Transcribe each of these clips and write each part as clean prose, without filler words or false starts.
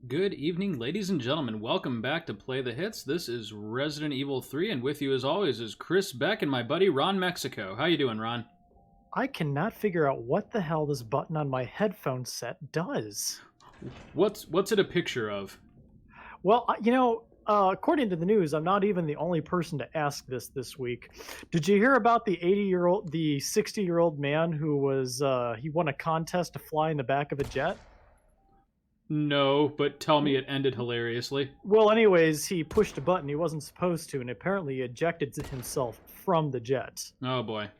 Good evening, ladies and gentlemen. Welcome back to Play the Hits. This is Resident Evil 3, and with you as always is Chris Beck and my buddy Ron Mexico. How you doing, Ron? I cannot figure out what the hell this button on my headphone set does. What's it a picture of? Well, according to the news, I'm not even the only person to ask this week. Did you hear about the 60-year-old man who was he won a contest to fly in the back of a jet? No, but tell me it ended hilariously. Well, anyways, he pushed a button he wasn't supposed to, and apparently he ejected himself from the jet. Oh boy.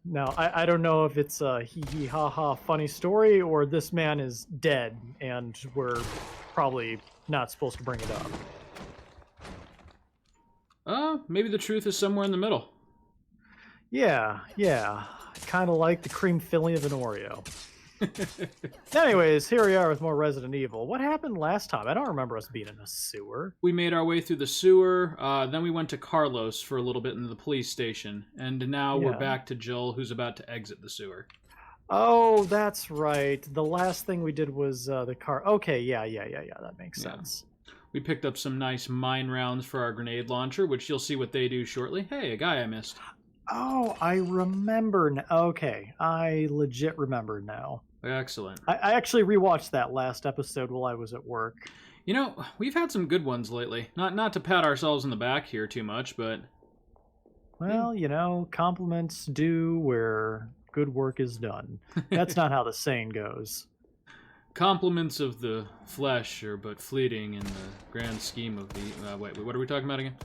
Now, I don't know if it's a hee ha ha funny story or this man is dead and we're probably not supposed to bring it up. Maybe the truth is somewhere in the middle. Yeah. Kind of like the cream filling of an Oreo. Anyways, here we are with more Resident Evil. What happened last time? I don't remember us being in a sewer. We made our way through the sewer, then we went to Carlos for a little bit in the police station, and now we're back to Jill, who's about to exit the sewer. Oh, that's right. The last thing we did was the car. Okay, yeah, that makes sense. We picked up some nice mine rounds for our grenade launcher, which you'll see what they do shortly. Hey, a guy I missed. Oh, I remember now. Okay, I legit remember now. Excellent. I actually rewatched that last episode while I was at work. You know, we've had some good ones lately. Not to pat ourselves in the back here too much, but... Well, you know, compliments due where good work is done. That's not how the saying goes. Compliments of the flesh are but fleeting in the grand scheme of the... wait, what are we talking about again?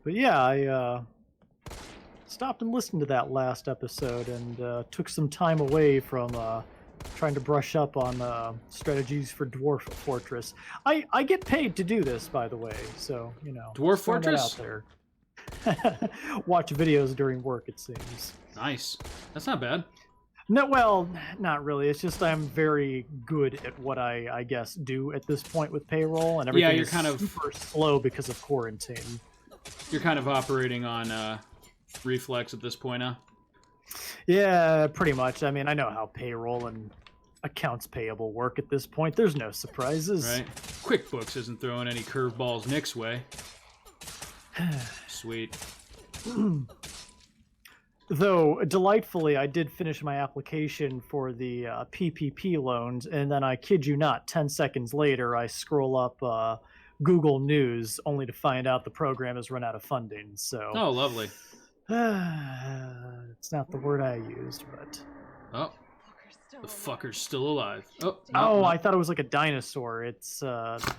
But yeah, I stopped and listened to that last episode and took some time away from trying to brush up on strategies for Dwarf Fortress. I get paid to do this, by the way, so, you know. Dwarf Fortress? Out there. Watch videos during work, it seems. Nice. That's not bad. No, well, not really. It's just I'm very good at what I guess, do at this point with payroll, and everything is super slow because of quarantine. You're kind of operating on... reflex at this point, huh? Yeah, pretty much. I mean, I know how payroll and accounts payable work at this point. There's no surprises. Right. QuickBooks isn't throwing any curveballs Nick's way. Sweet. Though, delightfully, I did finish my application for the PPP loans, and then I kid you not, 10 seconds later, I scroll up Google News, only to find out the program has run out of funding. So. Oh, lovely. It's not the word I used, but... Oh, the fucker's still alive. Oh, no. I thought it was like a dinosaur. It's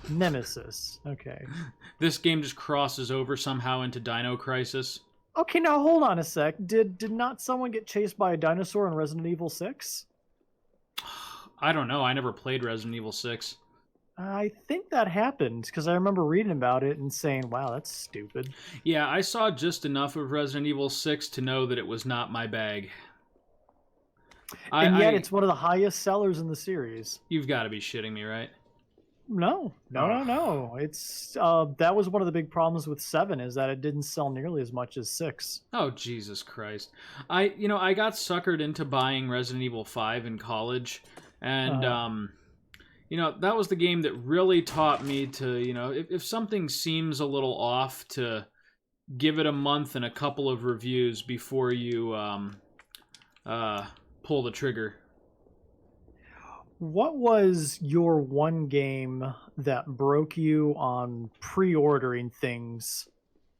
Nemesis. Okay. This game just crosses over somehow into Dino Crisis. Okay, now hold on a sec. Did not someone get chased by a dinosaur in Resident Evil 6? I don't know. I never played Resident Evil 6. I think that happened, because I remember reading about it and saying, wow, that's stupid. Yeah, I saw just enough of Resident Evil 6 to know that it was not my bag. And yet it's one of the highest sellers in the series. You've got to be shitting me, right? No. It's that was one of the big problems with 7, is that it didn't sell nearly as much as 6. Oh, Jesus Christ. I got suckered into buying Resident Evil 5 in college, and... that was the game that really taught me to, if something seems a little off, to give it a month and a couple of reviews before you pull the trigger. What was your one game that broke you on pre-ordering things?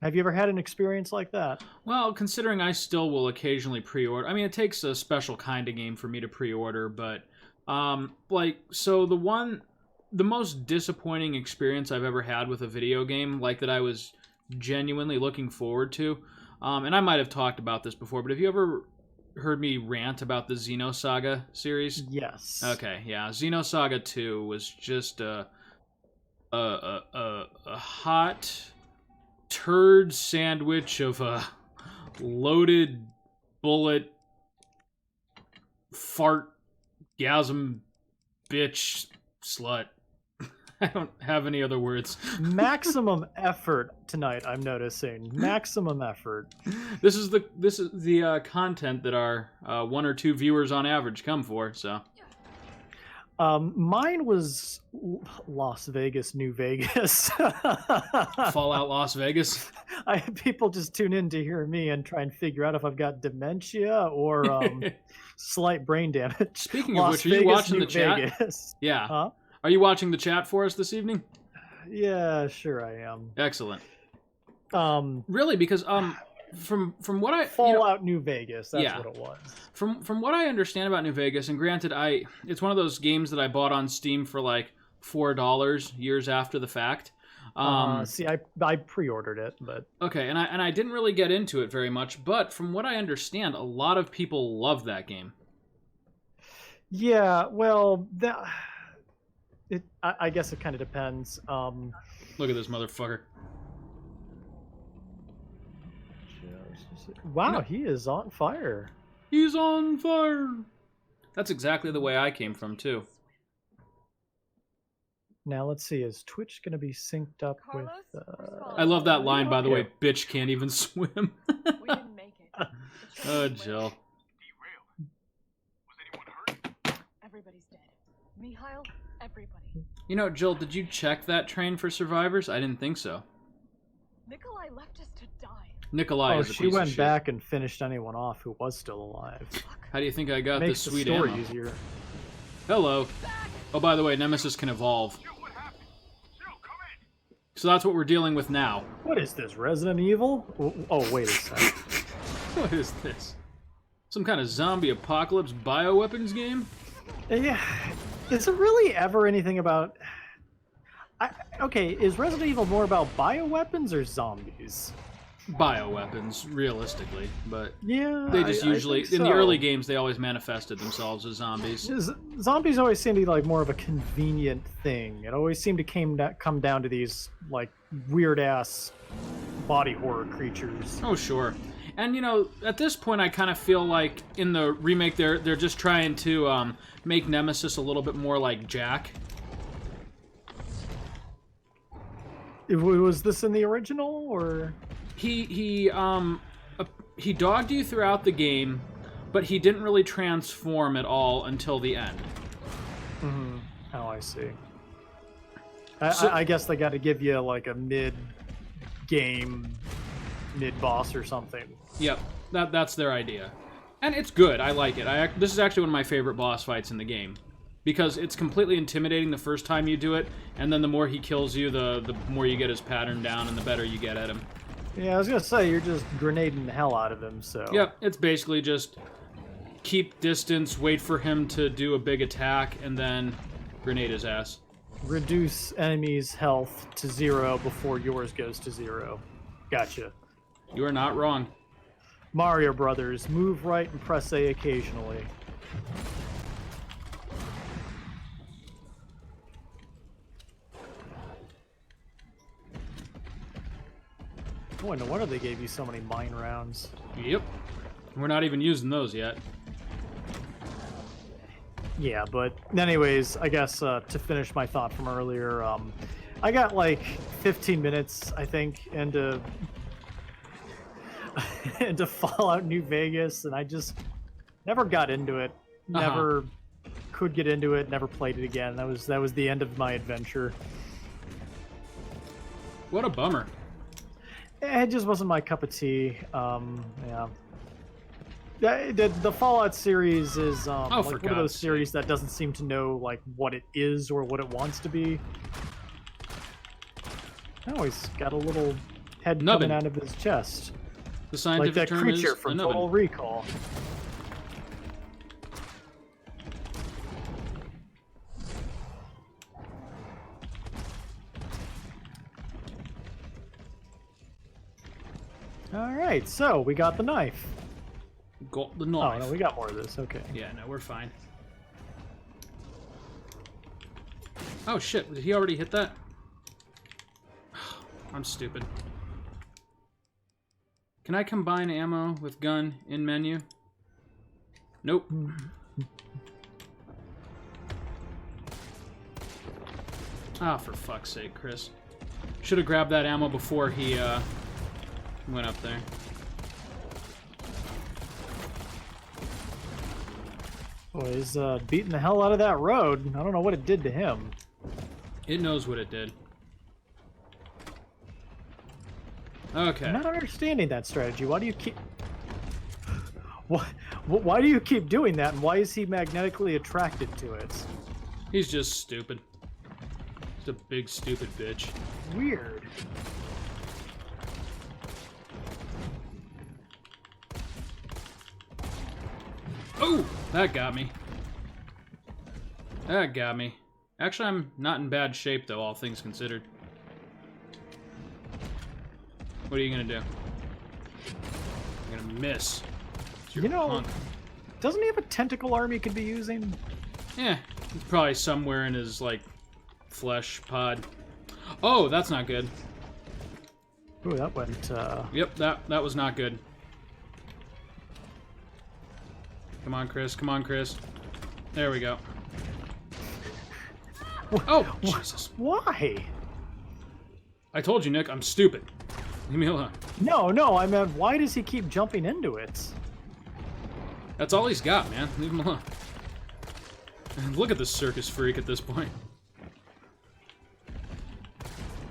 Have you ever had an experience like that? Well, considering I still will occasionally pre-order. I mean, it takes a special kind of game for me to pre-order, but... the most disappointing experience I've ever had with a video game, like that I was genuinely looking forward to, and I might have talked about this before, but have you ever heard me rant about the Xenosaga series? Yes. Okay, yeah. Xenosaga 2 was just a hot turd sandwich of a loaded bullet fart gasm bitch slut. I don't have any other words. Maximum effort tonight, I'm noticing. Maximum effort. This is the content that our 1 or 2 viewers on average come for, so. Mine was Las Vegas, New Vegas. Fallout Las Vegas. I had people just tune in to hear me and try and figure out if I've got dementia or slight brain damage. Speaking of which, are you watching the chat? Vegas. Yeah. Huh? Are you watching the chat for us this evening? Yeah, sure I am. Excellent. Really, because from what I Fallout New Vegas, that's what it was. From what I understand about New Vegas, and granted, it's one of those games that I bought on Steam for like $4 years after the fact. See, I pre-ordered it, but okay, and I didn't really get into it very much, but from what I understand, a lot of people love that game. Yeah, well, I guess it kind of depends. Look at this motherfucker. Wow, he is on fire. He's on fire. That's exactly the way I came from, too. Now, let's see. Is Twitch going to be synced up with... I love that line, by the way. Bitch can't even swim. We didn't make it. Oh, Jill. Everybody's dead. Mikhail, everybody. You know, Jill, did you check that train for survivors? I didn't think so. Nikolai left us to die. Nikolai is a she piece went of shit. back and finished anyone off who was still alive. How do you think I got Makes this the sweet story ammo? easier. Hello. Oh, by the way, Nemesis can evolve. So that's what we're dealing with now. What is this, Resident Evil? Oh, wait a second. What is this? Some kind of zombie apocalypse bioweapons game? Yeah. Is it really ever anything about... Okay, is Resident Evil more about bioweapons or zombies? Bioweapons, realistically, but yeah, they just usually, I think in the so. early games, they always manifested themselves as zombies. Zombies always seem to be like more of a convenient thing. It always seemed to come down to these like weird-ass body horror creatures. Oh, sure. And, you know, at this point, I kind of feel like in the remake, they're just trying to make Nemesis a little bit more like Jack. Was this in the original, or...? He dogged you throughout the game, but he didn't really transform at all until the end. Mm-hmm. Oh, I see. I guess they got to give you like a mid-game, mid-boss or something. Yep, that's their idea. And it's good, I like it. This is actually one of my favorite boss fights in the game. Because it's completely intimidating the first time you do it, and then the more he kills you, the more you get his pattern down, and the better you get at him. Yeah, I was gonna say, you're just grenading the hell out of him, so... Yep, it's basically just keep distance, wait for him to do a big attack, and then grenade his ass. Reduce enemies' health to 0 before yours goes to 0. Gotcha. You are not wrong. Mario Brothers, move right and press A occasionally. Boy, no wonder they gave you so many mine rounds. Yep. We're not even using those yet. Yeah, but anyways, I guess to finish my thought from earlier, I got like 15 minutes, I think, into Fallout New Vegas, and I just never got into it. Never could get into it. Never played it again. That was the end of my adventure. What a bummer. It just wasn't my cup of tea. Yeah. The Fallout series is like one of those series that doesn't seem to know like what it is or what it wants to be. Oh, he's got a little head coming out of his chest. The scientific like that term creature is from a Total nubbin. Recall. All right, so we got the knife. Got the knife. Oh no, we got more of this. Okay. Yeah, no, we're fine. Oh shit! Did he already hit that? I'm stupid. Can I combine ammo with gun in menu? Nope. Ah, for fuck's sake, Chris. Should have grabbed that ammo before he went up there. Boy, he's beating the hell out of that road. I don't know what it did to him. It knows what it did. Okay. I'm not understanding that strategy. Why do you keep... Why do you keep doing that, and why is he magnetically attracted to it? He's just stupid. He's a big stupid bitch. Weird. Oh, that got me. That got me. Actually, I'm not in bad shape, though, all things considered. What are you gonna do? I'm gonna miss. You know, punk. doesn't he have a tentacle arm he could be using? Yeah, he's probably somewhere in his, like, flesh pod. Oh, that's not good. Ooh, that went, Yep, that was not good. Come on, Chris. Come on, Chris. There we go. Oh, Jesus. Why? I told you, Nick, I'm stupid. Leave me alone. No, I meant, why does he keep jumping into it? That's all he's got, man. Leave him alone. And look at this circus freak at this point.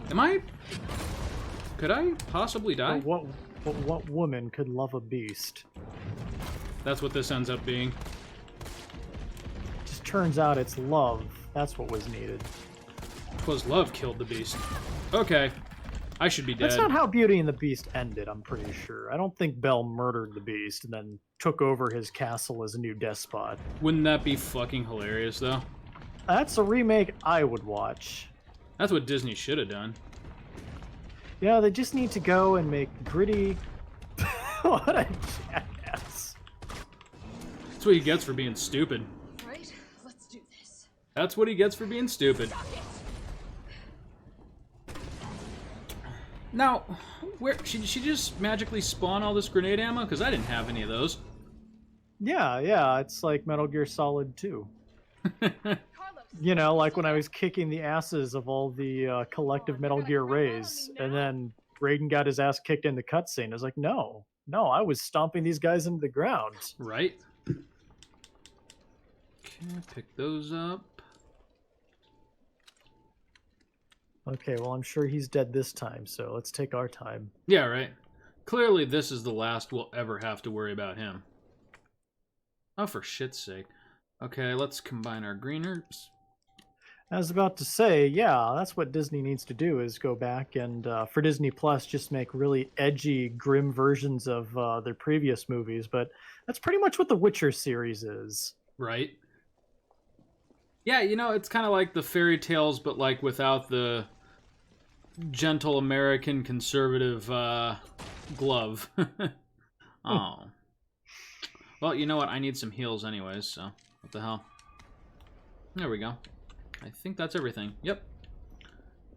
Am I... Could I possibly die? What woman could love a beast? That's what this ends up being. Just turns out it's love. That's what was needed. 'Twas love killed the beast. Okay. I should be dead. That's not how Beauty and the Beast ended, I'm pretty sure. I don't think Belle murdered the beast and then took over his castle as a new despot. Wouldn't that be fucking hilarious, though? That's a remake I would watch. That's what Disney should have done. Yeah, they just need to go and make gritty... What a jackass. That's what he gets for being stupid. Right? Let's do this. That's what he gets for being stupid. Now, where she just magically spawn all this grenade ammo? Because I didn't have any of those. Yeah, it's like Metal Gear Solid 2. Carlos. You know, like when I was kicking the asses of all the collective Metal Gear Rays, and then Raiden got his ass kicked in the cutscene. I was like, no, I was stomping these guys into the ground. Right. Okay, pick those up. Okay, well, I'm sure he's dead this time, so let's take our time. Yeah, right. Clearly, this is the last we'll ever have to worry about him. Oh, for shit's sake. Okay, let's combine our green herbs. I was about to say, yeah, that's what Disney needs to do, is go back and, for Disney Plus, just make really edgy, grim versions of their previous movies, but that's pretty much what the Witcher series is. Right. Yeah, you know, it's kind of like the fairy tales, but like without the gentle American conservative glove. Oh. Well, you know what? I need some heals anyways, so what the hell. There we go. I think that's everything. Yep.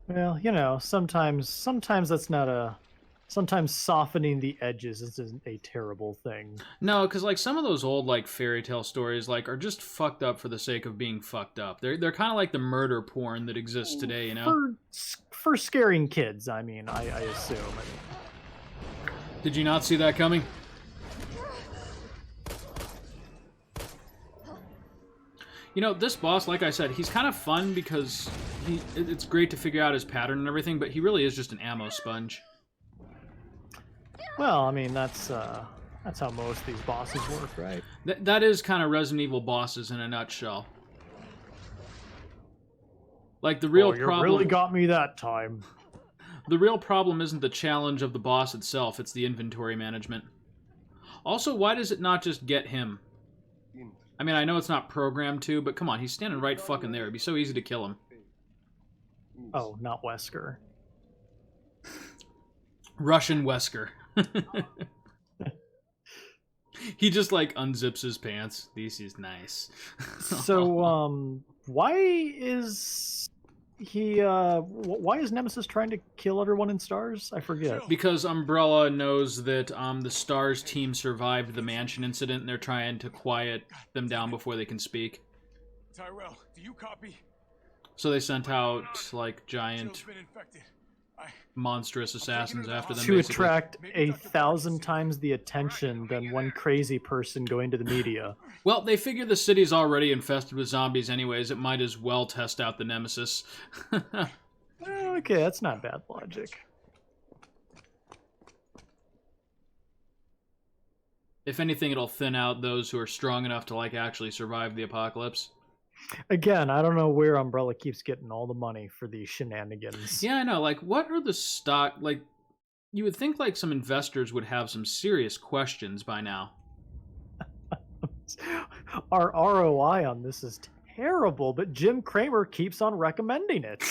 Well, you know, sometimes that's not a... Sometimes softening the edges isn't a terrible thing. No, because like some of those old like fairy tale stories like are just fucked up for the sake of being fucked up. They're kind of like the murder porn that exists today, you know. For scaring kids, I mean, I assume. Did you not see that coming? You know, this boss, like I said, he's kind of fun because it's great to figure out his pattern and everything, but he really is just an ammo sponge. Well, I mean, that's how most of these bosses work, right? That is kind of Resident Evil bosses in a nutshell. Like the real you problem. Really got me that time. The real problem isn't the challenge of the boss itself; it's the inventory management. Also, why does it not just get him? I mean, I know it's not programmed to, but come on, he's standing right fucking there. It'd be so easy to kill him. Oh, not Wesker. Russian Wesker. He just like unzips his pants. This is nice. So, why is Nemesis trying to kill everyone in Stars? I forget. Because Umbrella knows that the Stars team survived the mansion incident, and they're trying to quiet them down before they can speak. Tyrell, do you copy? So they sent out like giant. Jill's been infected. monstrous assassins after them. To basically. attract 1,000 times the attention than one crazy person going to the media. Well, they figure the city's already infested with zombies anyways. It might as well test out the nemesis. Okay, that's not bad logic. If anything, it'll thin out those who are strong enough to like actually survive the apocalypse. Again, I don't know where Umbrella keeps getting all the money for these shenanigans. Yeah, I know. Like, what are the stock... Like, you would think, like, some investors would have some serious questions by now. Our ROI on this is terrible, but Jim Cramer keeps on recommending it.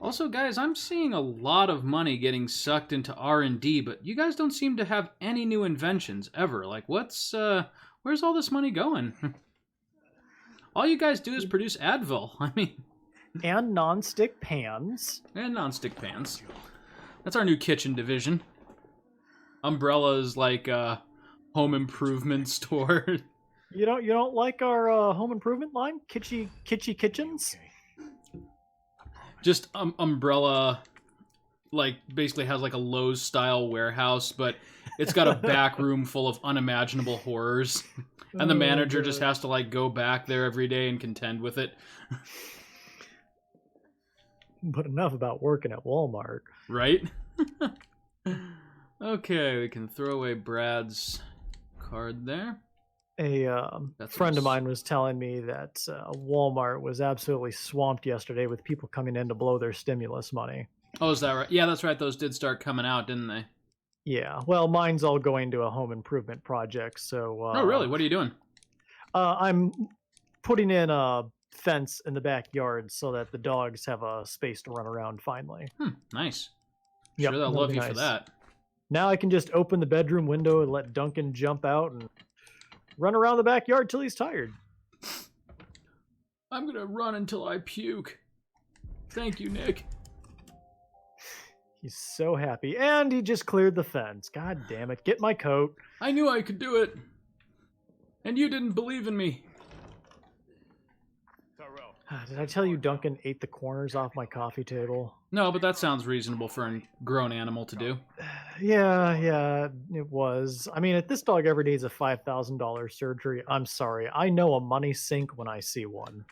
Also, guys, I'm seeing a lot of money getting sucked into R&D, but you guys don't seem to have any new inventions, ever. Like, where's all this money going? All you guys do is produce Advil. I mean... And non-stick pans. And non-stick pans. That's our new kitchen division. Umbrella's like a home improvement store. You don't like our home improvement line? Kitschy kitchens? Just Umbrella, like, basically has like a Lowe's-style warehouse, but it's got a back room full of unimaginable horrors. And the manager just has to, like, go back there every day and contend with it. But enough about working at Walmart. Right? Okay, we can throw away Brad's card there. A friend of mine was telling me that Walmart was absolutely swamped yesterday with people coming in to blow their stimulus money. Oh, is that right? Yeah, that's right. Those did start coming out, didn't they? Yeah. Well, mine's all going to a home improvement project, so... oh, really? What are you doing? I'm putting in a fence in the backyard so that the dogs have a space to run around finally. Nice. Yep, Sure, they'll that'll love be you for nice. that. Now I can just open the bedroom window and let Duncan jump out and run around the backyard till he's tired. I'm gonna run until I puke. Thank you, Nick. He's so happy. And he just cleared the fence. God damn it. Get my coat. I knew I could do it. And you didn't believe in me. Did I tell you Duncan ate the corners off my coffee table? No, but that sounds reasonable for a grown animal to do. Yeah, it was. I mean, if this dog ever needs a $5,000 surgery, I'm sorry. I know a money sink when I see one.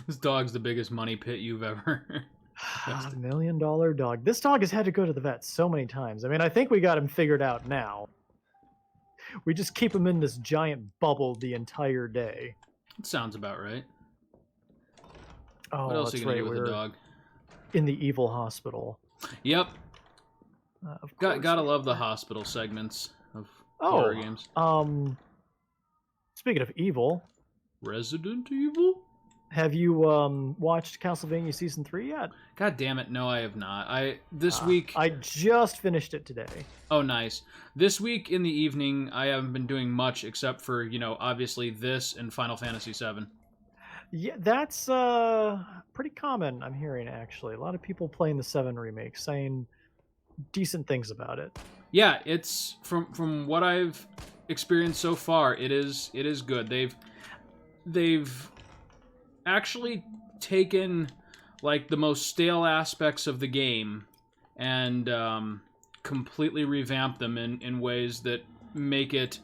This dog's the biggest money pit you've ever... $1 million dog. This dog has had to go to the vet so many times. I mean, I think we got him figured out now. We just keep him in this giant bubble the entire day. It sounds about right. Oh, What else are that's you gonna right. do with We're the dog? in the evil hospital. Yep. Of course Gotta we love the are. hospital segments of horror games. Speaking of evil, Resident Evil? have you watched Castlevania Season 3 yet? God damn it, no, I have not. This week... I just finished it today. Oh, nice. This week in the evening, I haven't been doing much except for, obviously this and Final Fantasy VII. Yeah, that's pretty common, I'm hearing, actually. A lot of people playing the 7 remake, saying decent things about it. Yeah, it's from what I've experienced so far, it is good. They've actually taken like the most stale aspects of the game and completely revamped them in ways that make it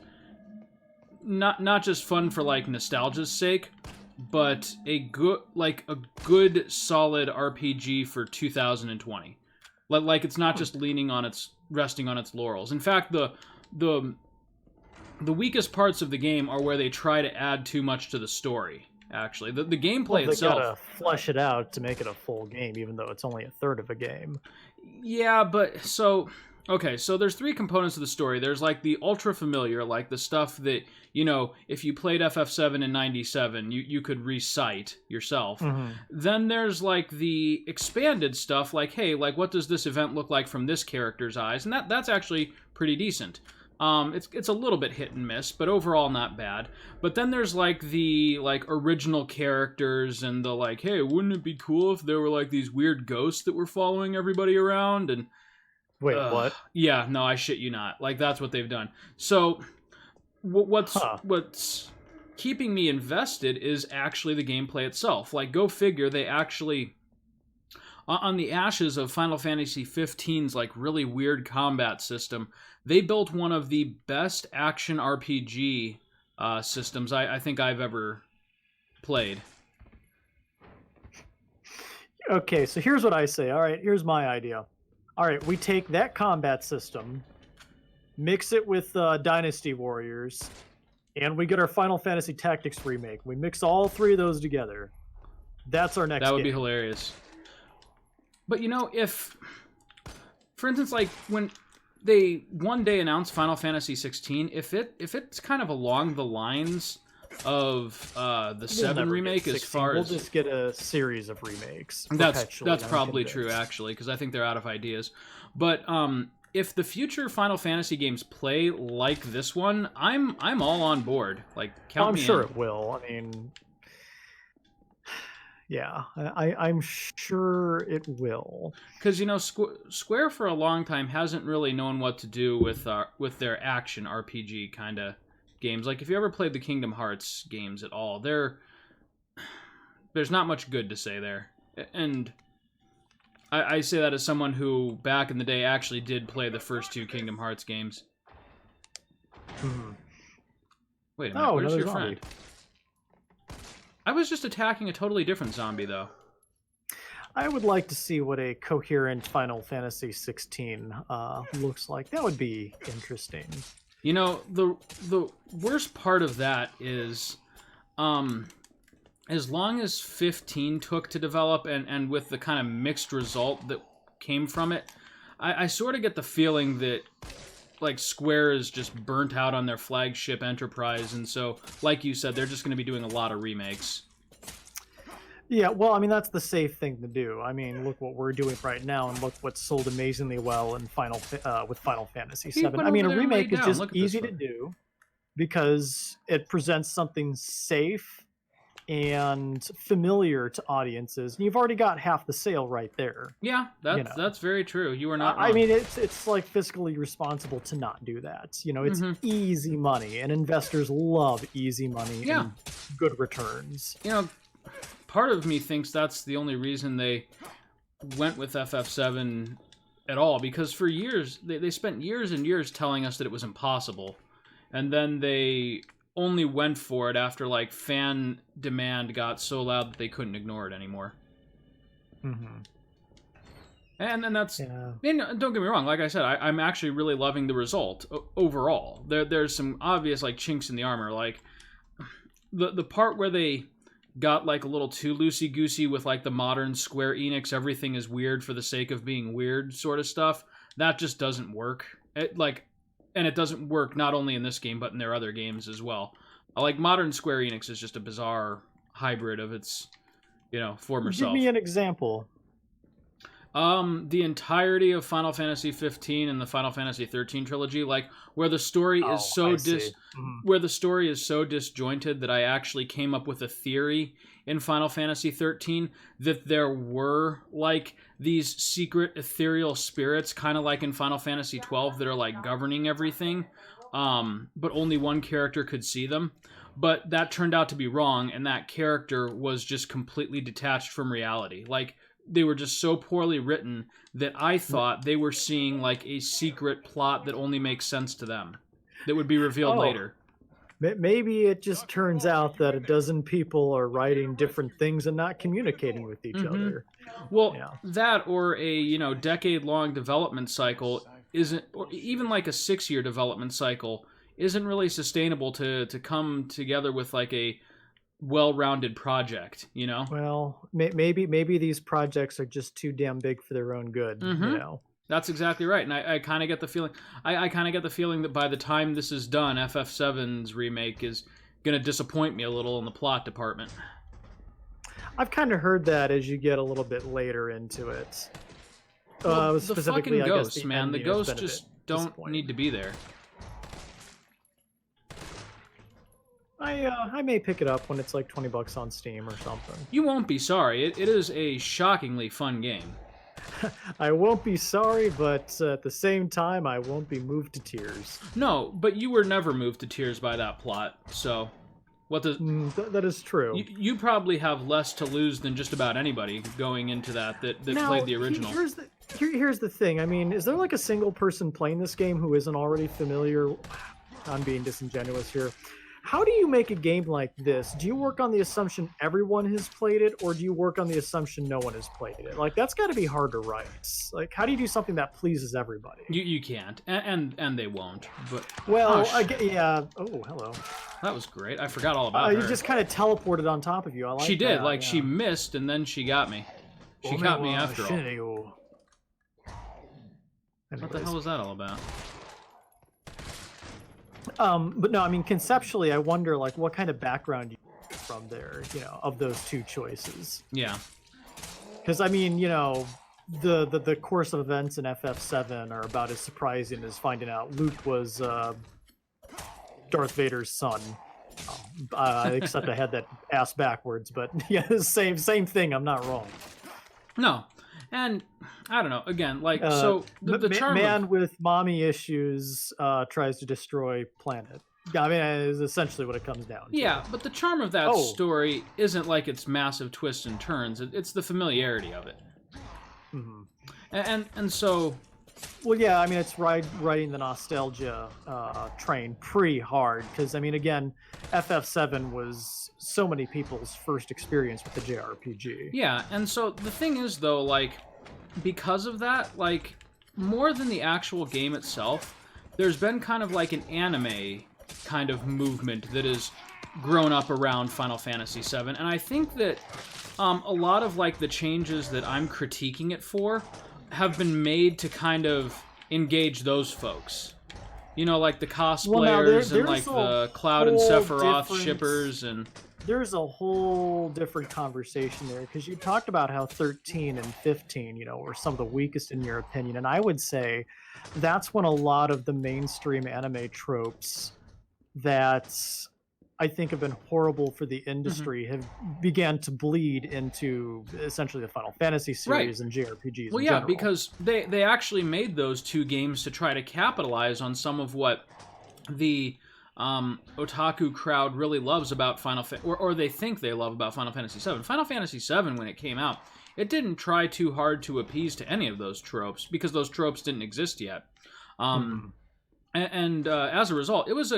not just fun for like nostalgia's sake, but a good solid RPG for 2020. Like it's not just resting on its laurels. In fact, the weakest parts of the game are where they try to add too much to the story. Actually, the gameplay itself. They gotta flesh it out to make it a full game, even though it's only a third of a game. Yeah, but so there's 3 components of the story. There's like the ultra familiar, like the stuff that if you played FF7 in '97, you could recite yourself. Mm-hmm. Then there's like the expanded stuff, like hey, like what does this event look like from this character's eyes, and that's actually pretty decent. It's a little bit hit and miss, but overall not bad. But then there's like the original characters and the like, hey, wouldn't it be cool if there were like these weird ghosts that were following everybody around? And wait, what? Yeah, no, I shit you not. Like that's what they've done. So what's keeping me invested is actually the gameplay itself. Like go figure, they actually on the ashes of Final Fantasy 15's like really weird combat system, they built one of the best action RPG systems I think I've ever played. Okay, so here's what I say. All right, here's my idea. All right, we take that combat system, mix it with Dynasty Warriors, and we get our Final Fantasy Tactics remake. We mix all three of those together. That's our next That would game. be hilarious. But you know, if, for instance, like when they one day announced Final Fantasy 16, if it's kind of along the lines of the 7 remake, as far as we'll just get a series of remakes. That's probably true, actually, because I think they're out of ideas. But if the future Final Fantasy games play like this one, I'm all on board. Like, count me in. I'm sure it will. I mean, yeah, I'm sure it will. Because, you know, Square for a long time hasn't really known what to do with their action RPG kind of games. Like, if you ever played the Kingdom Hearts games at all, there's not much good to say there. And I say that as someone who, back in the day, actually did play the first 2 Kingdom Hearts games. Hmm. Wait a minute, where's your zombie. friend? I was just attacking a totally different zombie, though. I would like to see what a coherent Final Fantasy 16 looks like. That would be interesting. You know, the worst part of that is, as long as 15 took to develop, and with the kind of mixed result that came from it, I sort of get the feeling that, like, Square is just burnt out on their flagship Enterprise, and so, like you said, they're just going to be doing a lot of remakes. Yeah, well, I mean, that's the safe thing to do. I mean, look what we're doing right now, and look what's sold amazingly well in with Final Fantasy VII. I mean, a remake is just easy to do because it presents something safe and familiar to audiences. And you've already got half the sale right there. Yeah, that's very true. You are not wrong. I mean, it's like fiscally responsible to not do that. You know, it's easy money, and investors love easy money and good returns. You know, part of me thinks that's the only reason they went with FF7 at all, because for years, they spent years and years telling us that it was impossible. And then they only went for it after, like, fan demand got so loud that they couldn't ignore it anymore. Mm-hmm. And then that's... Yeah. And don't get me wrong, like I said, I'm actually really loving the result overall. There's some obvious, like, chinks in the armor. Like, the part where they got, like, a little too loosey-goosey with, like, the modern Square Enix, everything is weird for the sake of being weird sort of stuff, that just doesn't work. And it doesn't work not only in this game, but in their other games as well. Like, modern Square Enix is just a bizarre hybrid of its, former self. Give me an example. The entirety of Final Fantasy 15 and the Final Fantasy 13 trilogy, like, where the story is where the story is so disjointed that I actually came up with a theory in Final Fantasy 13 that there were, like, these secret ethereal spirits, kind of like in Final Fantasy 12, that are, like, governing everything, but only one character could see them. But that turned out to be wrong, and that character was just completely detached from reality. Like, they were just so poorly written that I thought they were seeing, like, a secret plot that only makes sense to them, that would be revealed later. Maybe it just turns out that a dozen people are writing different things and not communicating with each other. Well, that or a, decade-long development cycle isn't, or even like a 6-year development cycle, isn't really sustainable to come together with, like, a well-rounded project, Well, maybe these projects are just too damn big for their own good, That's exactly right, and I kind of get the feeling. I kind of get the feeling that by the time this is done, FF7's remake is going to disappoint me a little in the plot department. I've kind of heard that as you get a little bit later into it. Well, specifically, the fucking ghosts, I guess man. The ghosts just don't need to be there. I may pick it up when it's like $20 on Steam or something. You won't be sorry. It is a shockingly fun game. I won't be sorry, but at the same time, I won't be moved to tears. No, but you were never moved to tears by that plot, so... What the? That is true. You probably have less to lose than just about anybody going into that played the original. Here's the thing. I mean, is there like a single person playing this game who isn't already familiar? I'm being disingenuous here. How do you make a game like this? Do you work on the assumption everyone has played it, or do you work on the assumption no one has played it? Like, that's got to be hard to write. Like, how do you do something that pleases everybody? You can't, and they won't. But well, yeah. Oh, hello. That was great. I forgot all about her. You just kind of teleported on top of you. I like she did. that, Like, yeah. she missed, and then she got me. She got me after all. What the hell was that all about? But no, I mean, conceptually, I wonder, like, what kind of background you get from there, of those two choices. Yeah. Because, I mean, the course of events in FF7 are about as surprising as finding out Luke was Darth Vader's son. Except I had that ass backwards, but yeah, same thing. I'm not wrong. No. And I don't know. Again, like so, the charm man with mommy issues tries to destroy planet. I mean, is essentially what it comes down to. Yeah, but the charm of that story isn't like its massive twists and turns. It's the familiarity of it. Mm-hmm. And so. Well, yeah. I mean, it's riding the nostalgia train pretty hard because I mean, again, FF7 was so many people's first experience with the JRPG. Yeah, and so the thing is, though, like, because of that, like, more than the actual game itself, there's been kind of like an anime kind of movement that has grown up around Final Fantasy VII, and I think that a lot of, like, the changes that I'm critiquing it for have been made to kind of engage those folks. Like the cosplayers and like the Cloud and Sephiroth shippers and... There's a whole different conversation there because you talked about how 13 and 15, were some of the weakest in your opinion. And I would say that's when a lot of the mainstream anime tropes that I think have been horrible for the industry have began to bleed into essentially the Final Fantasy series and JRPGs. Well, in yeah, general. because they actually made those two games to try to capitalize on some of what the otaku crowd really loves about or they think they love about Final Fantasy VII. Final Fantasy VII, when it came out, it didn't try too hard to appease to any of those tropes because those tropes didn't exist yet. And as a result, it was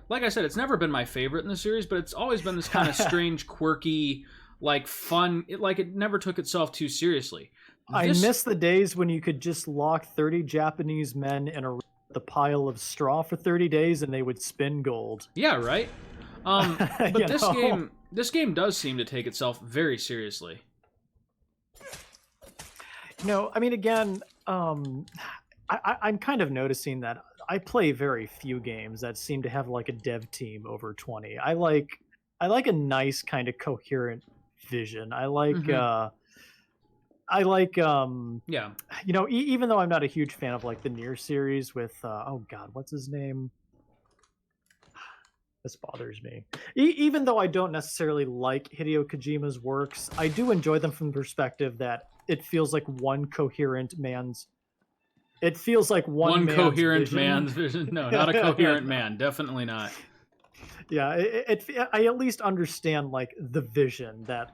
like I said, it's never been my favorite in the series, but it's always been this kind of strange, quirky, like fun. It never took itself too seriously. I miss the days when you could just lock 30 Japanese men in the pile of straw for 30 days and they would spin gold. Yeah, right. But this game does seem to take itself very seriously. I mean, again, I'm kind of noticing that I play very few games that seem to have like a dev team over 20. I like a nice kind of coherent vision. I like even though I'm not a huge fan of like the Nier series with oh god, what's his name? This bothers me. Even though I don't necessarily like Hideo Kojima's works, I do enjoy them from the perspective that it feels like one coherent man's. It feels like one coherent vision. man's vision. No, not a coherent man. Definitely not. Yeah, I at least understand like the vision that,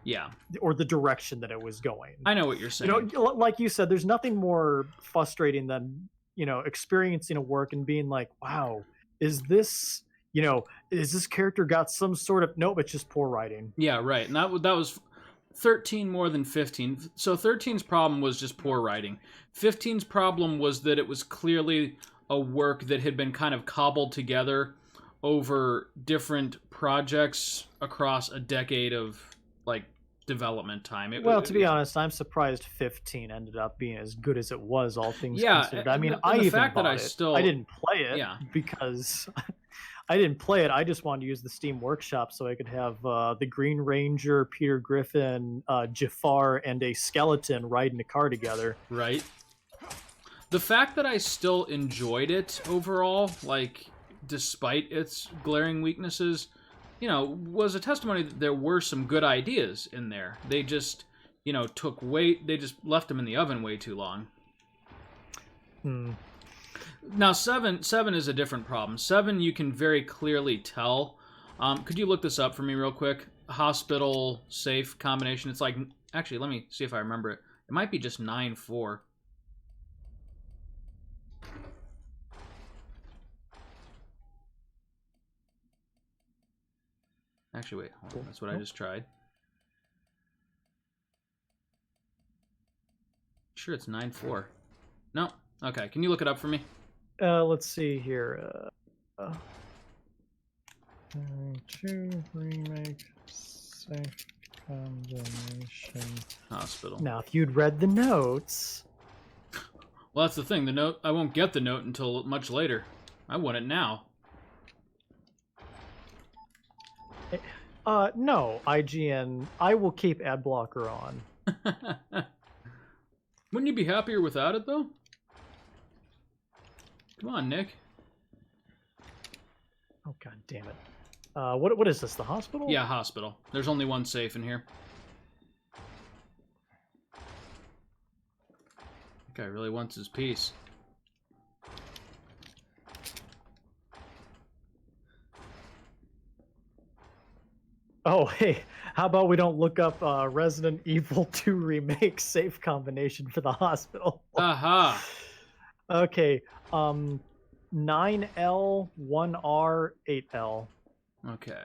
or the direction that it was going. I know what you're saying. Like you said, there's nothing more frustrating than experiencing a work and being like, wow, is this character got some sort of nope? It's just poor writing. Yeah, right. And that was 13 more than 15. So 13's problem was just poor writing. 15's problem was that it was clearly a work that had been kind of cobbled together over different projects across a decade of like development time. To be honest, I'm surprised 15 ended up being as good as it was, all things considered. I mean, I didn't play it because I didn't play it. I just wanted to use the Steam Workshop so I could have the Green Ranger, Peter Griffin, Jafar, and a skeleton riding a car together. Right. The fact that I still enjoyed it overall, like, despite its glaring weaknesses, was a testimony that there were some good ideas in there. They just, they just left them in the oven way too long. Now, 7 is a different problem. 7, you can very clearly tell Could you look this up for me real quick? Hospital safe combination. It's like, actually, let me see if I remember it. It might be just 9-4. Actually, wait, hold on. That's what I just tried. Sure, it's 9-4. No. Okay, can you look it up for me? Let's see here. 2 remake safe combination Hospital. Now, if you'd read the notes. Well, that's the thing. The note, I won't get the note until much later. I want it now. No, IGN. I will keep ad blocker on. Wouldn't you be happier without it, though? Come on, Nick. Oh, god damn it. What is this, the hospital? Yeah, hospital. There's only one safe in here. That guy really wants his piece. Oh, hey, how about we don't look up Resident Evil 2 Remake safe combination for the hospital? Aha! Okay, 9L, 1R, 8L. Okay.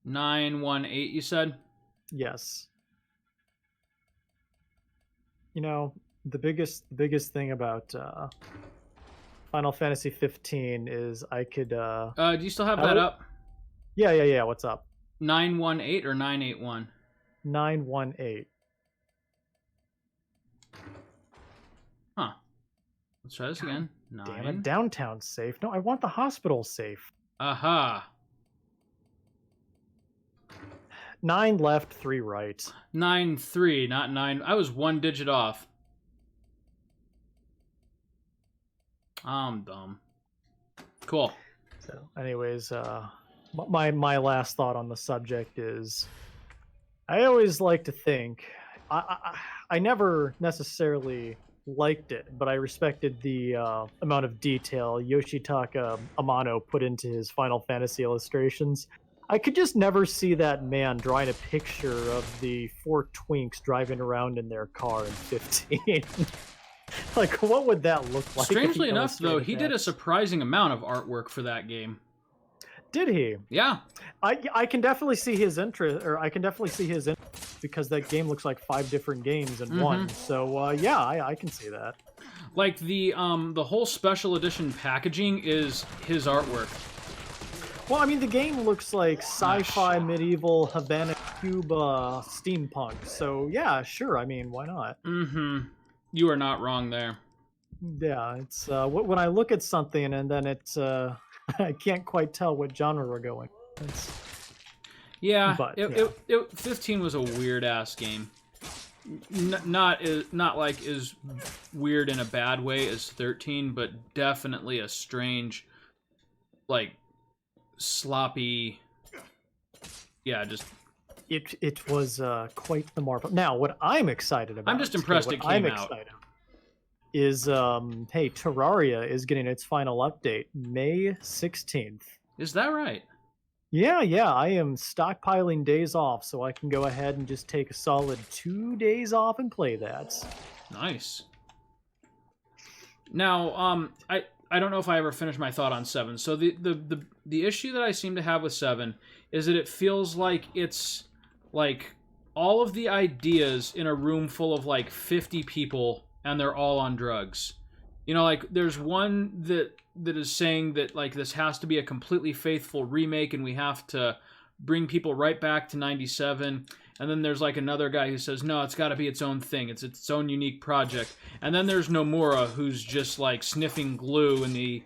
918, you said? Yes. You know, the biggest thing about Final Fantasy 15 is I could... Do you still have that up? Yeah, what's up? 918 or 981? 918. Huh. Let's try this again. Damn it, downtown safe. No, I want the hospital safe. Aha. 9 left, 3 right. 9-3, not 9. I was 1 digit off. I'm dumb. Cool. So, anyways, my last thought on the subject is, I always like to think, I never necessarily liked it, but I respected the amount of detail Yoshitaka Amano put into his Final Fantasy illustrations. I could just never see that man drawing a picture of the 4 twinks driving around in their car in 15. Like, what would that look like? Strangely enough, though, he did a surprising amount of artwork for that game. Did he? Yeah. I can definitely see his interest, or I can definitely see his interest, because that game looks like 5 different games in one. So yeah, I can see that. Like the whole special edition packaging is his artwork. Well, I mean, the game looks like sci-fi, medieval, Havana, Cuba, steampunk. So yeah, sure. I mean, why not? You are not wrong there. Yeah, it's when I look at something and then it's I can't quite tell what genre we're going. Yeah, but, 15 was a weird ass game. Not like as weird in a bad way as 13, but definitely a strange, like, sloppy. Yeah, just. It was quite the marvel. Now, what I'm excited about. I'm just impressed it came out. Is hey, Terraria is getting its final update May 16th. Is that right? Yeah, I am stockpiling days off so I can go ahead and just take a solid 2 days off and play that. Nice. Now, I don't know if I ever finished my thought on 7. So the issue that I seem to have with 7 is that it feels like it's like all of the ideas in a room full of like 50 people and they're all on drugs. You know, like there's one that is saying that like this has to be a completely faithful remake and we have to bring people right back to 97. And then there's like another guy who says, no, it's got to be its own thing. It's its own unique project. And then there's Nomura, who's just like sniffing glue in the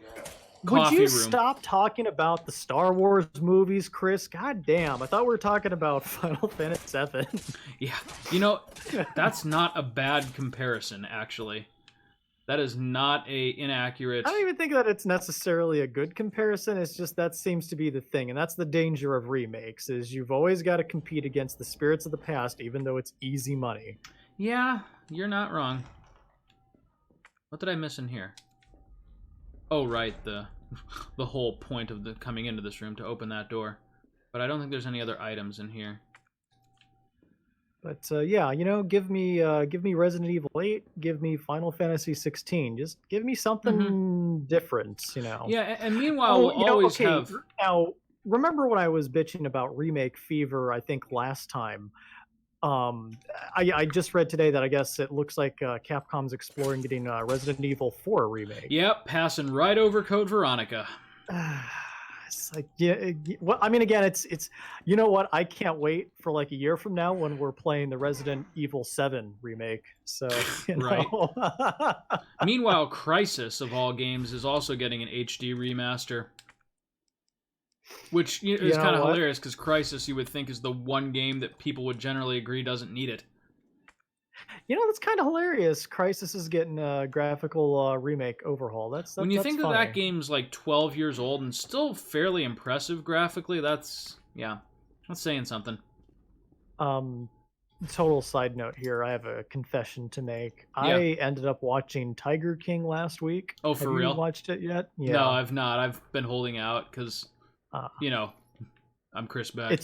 coffee room. Would you stop talking about the Star Wars movies, Chris? God damn, I thought we were talking about Final Fantasy VII. Yeah, you know, that's not a bad comparison, actually. That is not a inaccurate... I don't even think that it's necessarily a good comparison. It's just that seems to be the thing, and that's the danger of remakes, is you've always got to compete against the spirits of the past, even though it's easy money. Yeah, you're not wrong. What did I miss in here? Oh, right, the the whole point of the coming into this room, to open that door. But I don't think there's any other items in here. But yeah, give me Resident Evil 8, give me Final Fantasy 16. Just give me something different, Yeah, and meanwhile, we'll always have... Now, remember when I was bitching about remake fever, I think last time? I just read today that I guess it looks like Capcom's exploring getting Resident Evil 4 remake. Yep, passing right over Code Veronica. It's like, yeah. Well, I mean, again, it's you know what? I can't wait for like a year from now when we're playing the Resident Evil 7 remake. So, right. Meanwhile, Crysis of all games is also getting an HD remaster, which is kind of hilarious because Crysis, you would think, is the one game that people would generally agree doesn't need it. That's kind of hilarious. Crysis is getting a graphical remake overhaul. That's when you think funny. that game's like 12 years old and still fairly impressive graphically. That's saying something. Total side note here. I have a confession to make. Yeah. I ended up watching Tiger King last week. Oh, for real? Have you watched it yet? Yeah. No, I've not. I've been holding out because, I'm Chris Beck.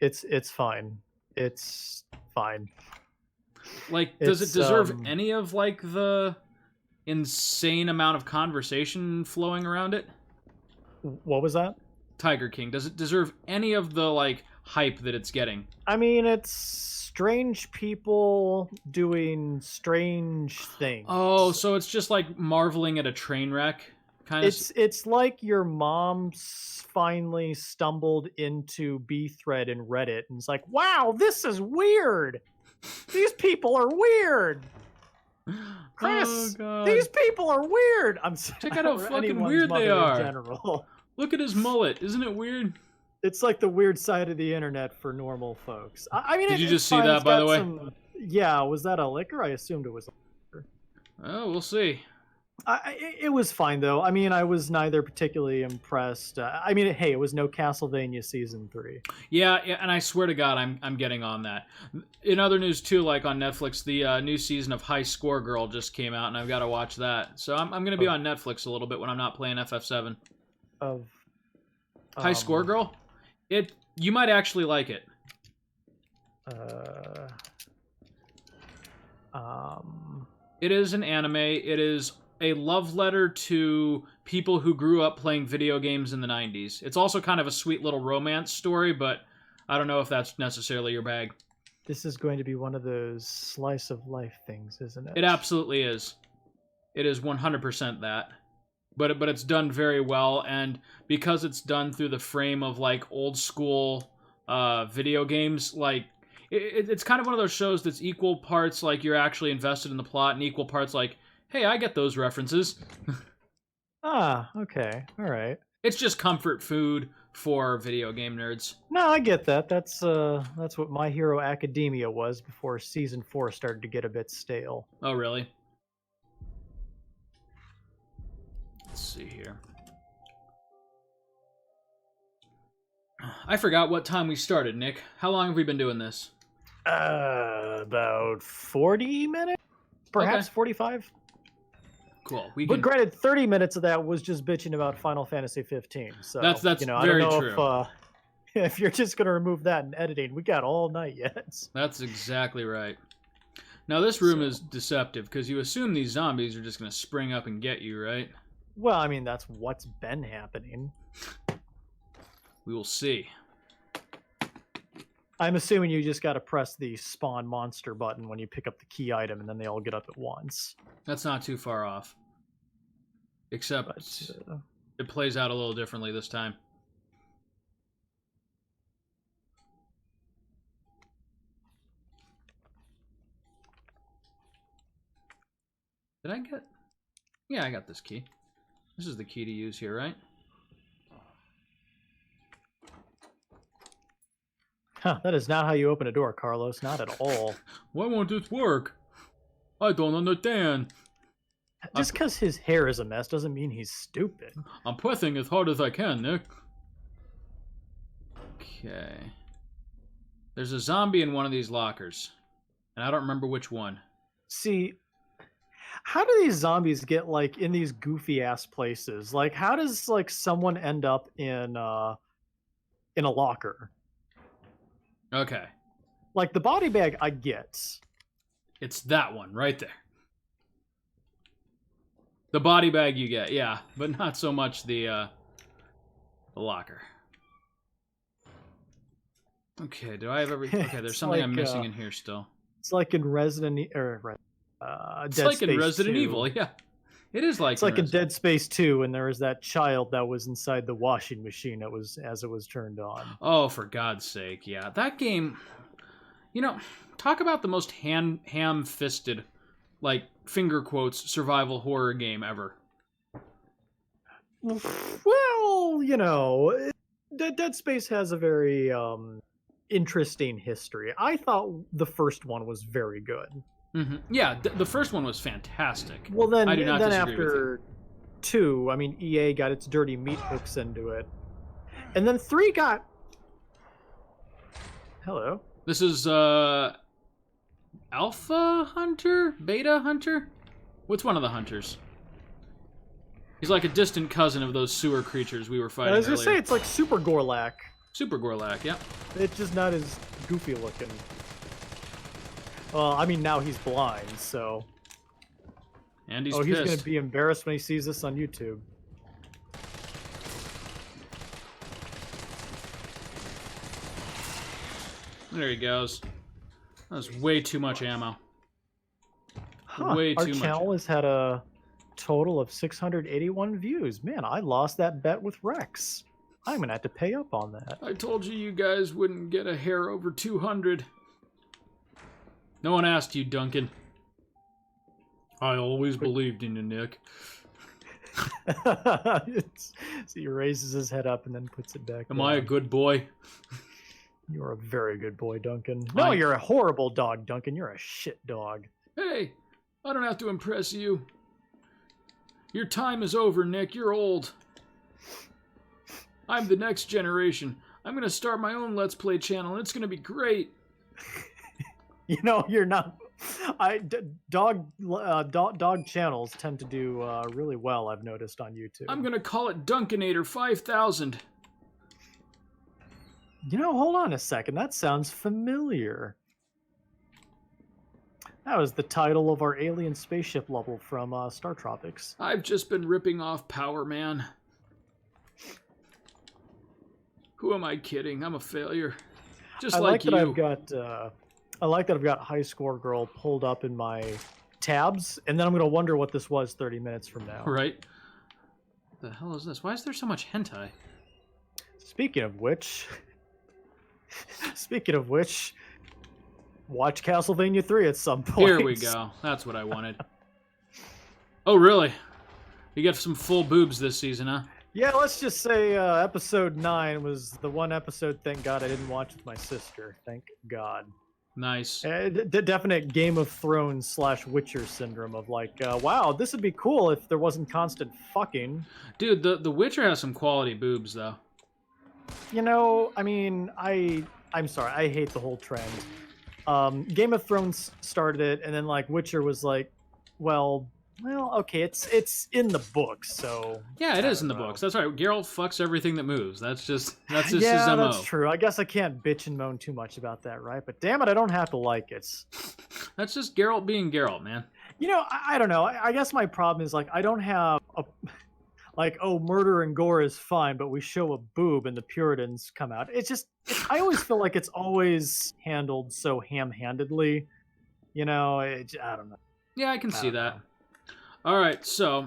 It's fine. It's fine. Like, does it deserve any of, like, the insane amount of conversation flowing around it? What was that? Tiger King. Does it deserve any of the, like, hype that it's getting? I mean, it's strange people doing strange things. Oh, so it's just like marveling at a train wreck? Kind of. It's like your mom finally stumbled into B-Thread in Reddit and it's like, wow, this is weird! These people are weird. Chris, these people are weird. Check out how fucking weird they are. Look at his mullet. Isn't it weird? It's like the weird side of the internet for normal folks. I mean, did you just see that, by the way? Yeah, was that a liquor? I assumed it was a liquor. Oh, we'll see. It was fine, though. I mean, I was neither particularly impressed. I mean, hey, it was no Castlevania Season 3. Yeah, and I swear to God, I'm getting on that. In other news, too, like on Netflix, the new season of High Score Girl just came out, and I've got to watch that. So I'm going to be on Netflix a little bit when I'm not playing FF7. High Score Girl? You might actually like it. It is an anime. It is a love letter to people who grew up playing video games in the 90s. It's also kind of a sweet little romance story, but I don't know if that's necessarily your bag. This is going to be one of those slice of life things, isn't it? It absolutely is. It is 100% that. But it's done very well, and because it's done through the frame of like old school video games, like it's kind of one of those shows that's equal parts like you're actually invested in the plot and equal parts like, hey, I get those references. Okay. All right. It's just comfort food for video game nerds. No, I get that. That's what My Hero Academia was before Season 4 started to get a bit stale. Oh, really? Let's see here. I forgot what time we started, Nick. How long have we been doing this? About 40 minutes? Perhaps okay. 45? Cool. But granted, 30 minutes of that was just bitching about Final Fantasy 15. So that's very true. I don't know if you're just going to remove that in editing. We got all night yet. That's exactly right. Now, this room is deceptive because you assume these zombies are just going to spring up and get you, right? Well, I mean, that's what's been happening. We will see. I'm assuming you just got to press the spawn monster button when you pick up the key item, and then they all get up at once. That's not too far off. Except it plays out a little differently this time. Did I get... Yeah, I got this key. This is the key to use here, right? Huh, that is not how you open a door, Carlos. Not at all. Why won't this work? I don't understand. Just because his hair is a mess doesn't mean he's stupid. I'm pressing as hard as I can, Nick. Okay. There's a zombie in one of these lockers. And I don't remember which one. See, How do these zombies get like in these goofy ass places? Like, how does like someone end up in a locker? Okay. Like the body bag, I get. It's that one right there. The body bag you get, yeah, but not so much the locker. Okay, do I have everything? Okay, there's It's something I'm like, missing in here still. It's like in It's Dead like in Space Resident 2. Evil, yeah. It is like It's like in Resident. Dead Space 2 when there was that child that was inside the washing machine that was as it was turned on. Oh, for God's sake, yeah. That game, you know, talk about the most ham-fisted, like, finger quotes, survival horror game ever. Well, Dead Space has a very interesting history. I thought the first one was very good. Yeah, the first one was fantastic. Well, then, I do not then disagree with after 2, I mean, EA got its dirty meat hooks into it. And then 3 got... Hello? This is, Alpha Hunter? Beta Hunter? What's one of the hunters? He's like a distant cousin of those sewer creatures we were fighting I was earlier. gonna say, it's like Super Gorlak. Super Gorlak, yeah. It's just not as goofy looking. Well, I mean, now he's blind, so... And he's he's pissed. gonna be embarrassed when he sees this on YouTube. There he goes. That was way too much ammo. Huh, Way our too much. channel has had a total of 681 views. Man, I lost that bet with Rex. I'm gonna have to pay up on that. I told you guys wouldn't get a hair over 200. No one asked you, Duncan. I always believed in you, Nick. So he raises his head up and then puts it back Am down. I a good boy? You're a very good boy, Duncan. No, you're a horrible dog, Duncan. You're a shit dog. Hey, I don't have to impress you. Your time is over, Nick. You're old. I'm the next generation. I'm going to start my own Let's Play channel, and it's going to be great. You're not. Dog channels tend to do really well, I've noticed on YouTube. I'm going to call it Dunkinator 5000. Hold on a second. That sounds familiar. That was the title of our alien spaceship level from Star Tropics. I've just been ripping off Power Man. Who am I kidding? I'm a failure. Just I like that you. I've got. I like that I've got High Score Girl pulled up in my tabs, and then I'm gonna wonder what this was 30 minutes from now. Right? What the hell is this? Why is there so much hentai? Speaking of which, watch Castlevania 3 at some point. Here we go. That's what I wanted. Oh, really? You get some full boobs this season, huh? Yeah, let's just say episode 9 was the one episode, thank God, I didn't watch with my sister. Thank God. Nice. The definite Game of Thrones / Witcher syndrome of like, wow, this would be cool if there wasn't constant fucking. Dude, the Witcher has some quality boobs, though. I mean, I'm sorry, I hate the whole trend. Game of Thrones started it, and then like Witcher was like, well, okay, it's in the books, so Yeah, it is in the books. That's right. Geralt fucks everything that moves. That's just yeah, his MO. that's true. I guess I can't bitch and moan too much about that, right? But damn it, I don't have to like it. That's just Geralt being Geralt, man. I don't know. I guess my problem is like I don't have a murder and gore is fine, but we show a boob and the Puritans come out. I always feel like it's always handled so ham-handedly. I don't know. Yeah, I can see that. All right, so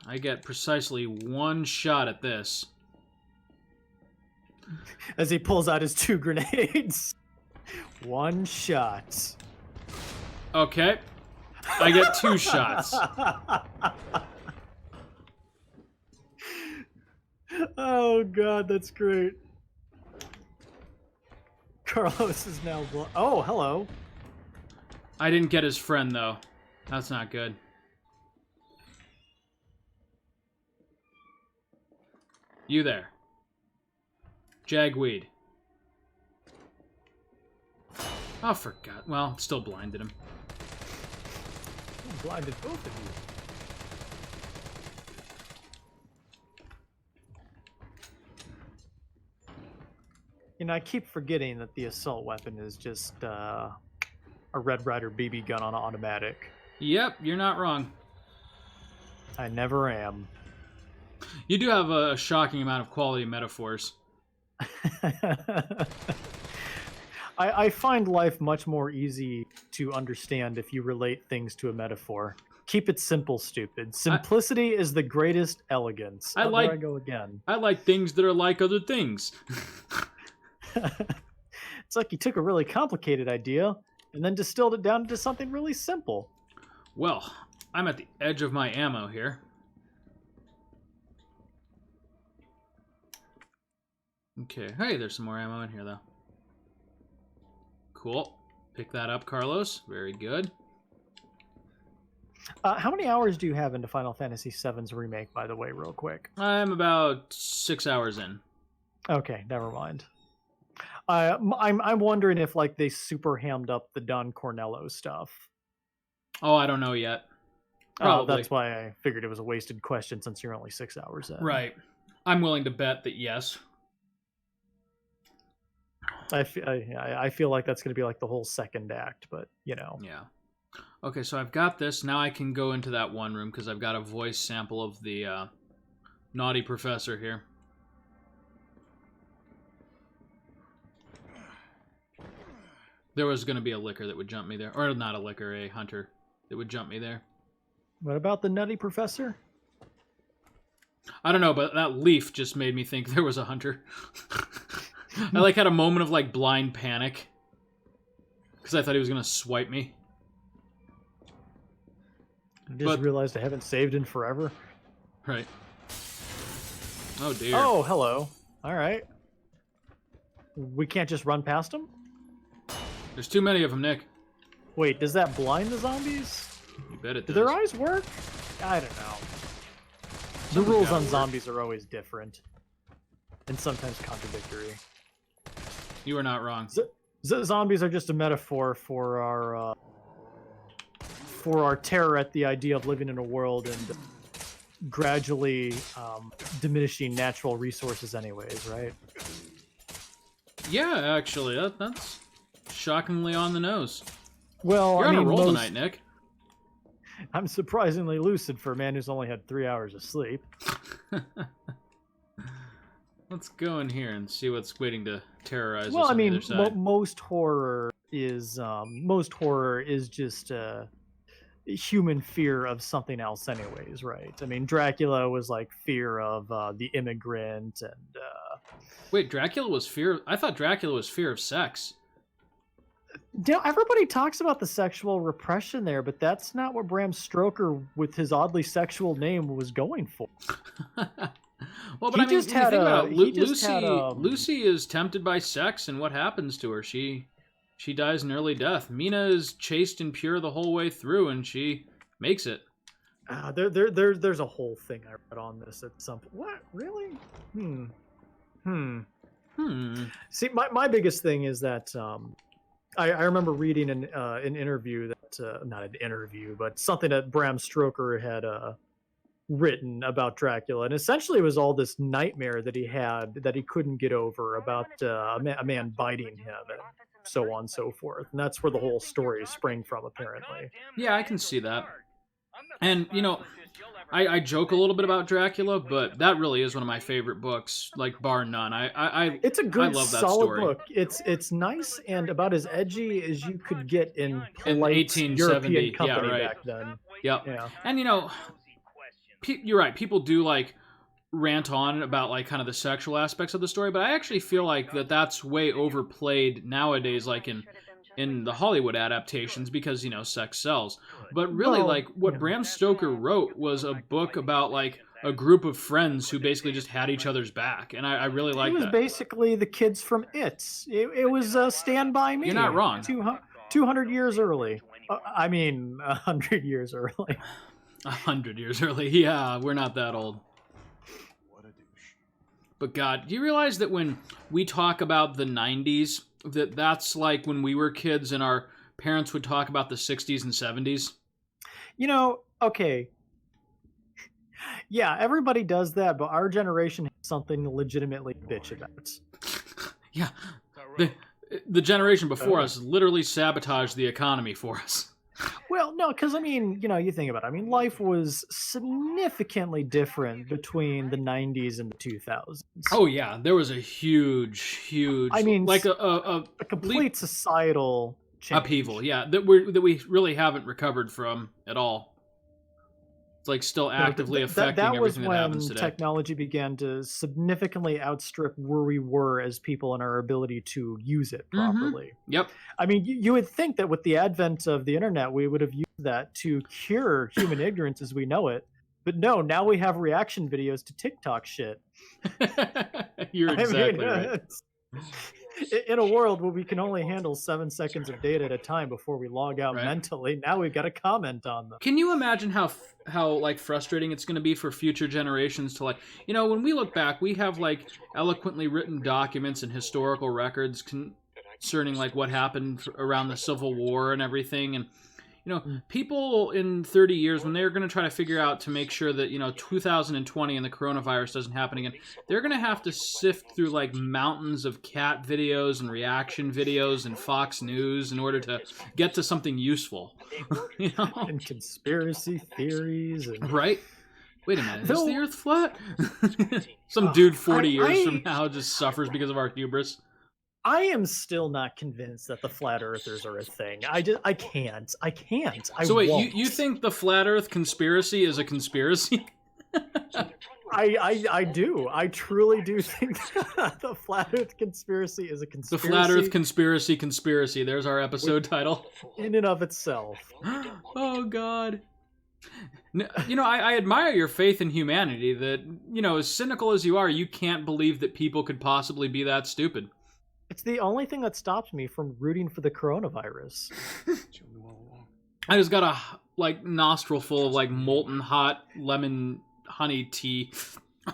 I get precisely one shot at this. As he pulls out his 2 grenades. One shot. Okay. I get 2 shots. Oh, God, that's great. Carlos is now... Oh, hello. I didn't get his friend, though. That's not good. You there. Jagweed. Oh, for God. Well, still blinded him. Blinded both of you. You know, I keep forgetting that the assault weapon is just a Red Ryder BB gun on automatic. Yep, you're not wrong. I never am. You do have a shocking amount of quality metaphors. I find life much more easy to understand if you relate things to a metaphor. Keep it simple, stupid. Simplicity is the greatest elegance. I go again. I like things that are like other things. It's like you took a really complicated idea and then distilled it down into something really simple. Well, I'm at the edge of my ammo here. Okay, hey, there's some more ammo in here, though. Cool. Pick that up, Carlos. Very good. How many hours do you have into Final Fantasy VII's remake, by the way, real quick? I'm about 6 hours in. Okay, never mind. I'm wondering if like they super hammed up the Don Cornello stuff. Oh, I don't know yet. Probably. Oh, that's why I figured it was a wasted question since you're only 6 hours in. Right. I'm willing to bet that yes. I feel like that's going to be like the whole second act, but you know. Yeah. Okay, so I've got this. Now I can go into that one room because I've got a voice sample of the naughty professor here. There was going to be a licker that would jump me there. Or not a licker, a hunter that would jump me there. What about the nutty professor? I don't know, but that leaf just made me think there was a hunter. I like had a moment of like blind panic. Because I thought he was going to swipe me. I just realized I haven't saved in forever. Right. Oh dear. Oh, hello. Alright. We can't just run past them? There's too many of them, Nick. Wait, does that blind the zombies? You bet it Do does. their eyes work? I don't know. The rules on zombies are always different. And sometimes contradictory. You are not wrong. Zombies are just a metaphor for our terror at the idea of living in a world and gradually diminishing natural resources anyways, right? Yeah, actually, that's shockingly on the nose. Well, You're on a roll tonight, Nick. I'm surprisingly lucid for a man who's only had 3 hours of sleep. Let's go in here and see what's waiting to terrorize us well, I on mean, the other side. most horror is just human fear of something else anyways, right? I mean, Dracula was like fear of the immigrant and Wait, Dracula was fear? I thought Dracula was fear of sex. Everybody talks about the sexual repression there, but that's not what Bram Stoker, with his oddly sexual name, was going for. Well, but I mean, Lucy is tempted by sex, and what happens to her? She dies an early death. Mina is chaste and pure the whole way through, and she makes it. There's a whole thing I read on this at some point. What? Really? See, my biggest thing is that I remember reading an interview that not an interview, but something that Bram Stoker had written about Dracula, and essentially it was all this nightmare that he had that he couldn't get over about a man biting him and so on and so forth, and that's where the whole story sprang from, apparently. Yeah, I can see that. And you know, I joke a little bit about Dracula, but that really is one of my favorite books, like bar none. It's a good, I love that solid story. book. It's nice and about as edgy as you could get in polite 1870 European company back then. Yep. Yeah. And you know, you're right. People do like rant on about like kind of the sexual aspects of the story, but I actually feel like that's way overplayed nowadays, like in the Hollywood adaptations, because you know sex sells. But really, like what Bram Stoker wrote was a book about like a group of friends who basically just had each other's back, and I really like that. It was basically the kids from It was Stand By Me. You're not wrong. 200 years early. 100 years early. 100 years early. Yeah, we're not that old. But God, do you realize that when we talk about the 90s, that's like when we were kids and our parents would talk about the 60s and 70s? Okay. Yeah, everybody does that, but our generation has something to legitimately bitch about. Yeah, the the generation before Oh. us literally sabotaged the economy for us. Well, no, because I mean, you think about it. I mean, life was significantly different between the 90s and the 2000s. Oh yeah, there was a huge I mean, like a a leap complete societal change. upheaval. Yeah, that we really haven't recovered from at all. It's like still actively affecting That was everything that happens when today. technology began to significantly outstrip where we were as people in our ability to use it properly. Yep. I mean, you would think that with the advent of the internet, we would have used that to cure human ignorance as we know it. But no, now we have reaction videos to TikTok shit. You're exactly I mean, right. in a world where we can only handle 7 seconds of data at a time before we log out Right. mentally, now we've got to comment on them. Can you imagine how like frustrating it's going to be for future generations to like, when we look back, we have like eloquently written documents and historical records concerning like what happened around the Civil War and everything, and people in 30 years when they're going to try to figure out to make sure that 2020 and the coronavirus doesn't happen again, they're going to have to sift through like mountains of cat videos and reaction videos and Fox News in order to get to something useful. And conspiracy theories and Right? Wait a minute, is Though- the Earth flat? Some dude 40 years I- from now just suffers because of our hubris. I am still not convinced that the flat earthers are a thing. I can't. So wait, won't. you think the flat Earth conspiracy is a conspiracy? I do. I truly do think that the flat earth conspiracy is a The conspiracy. flat Earth conspiracy. There's our episode title. in and of itself. Oh God. I admire your faith in humanity. That as cynical as you are, you can't believe that people could possibly be that stupid. It's the only thing that stops me from rooting for the coronavirus. I just got a like nostril full of like molten hot lemon honey tea.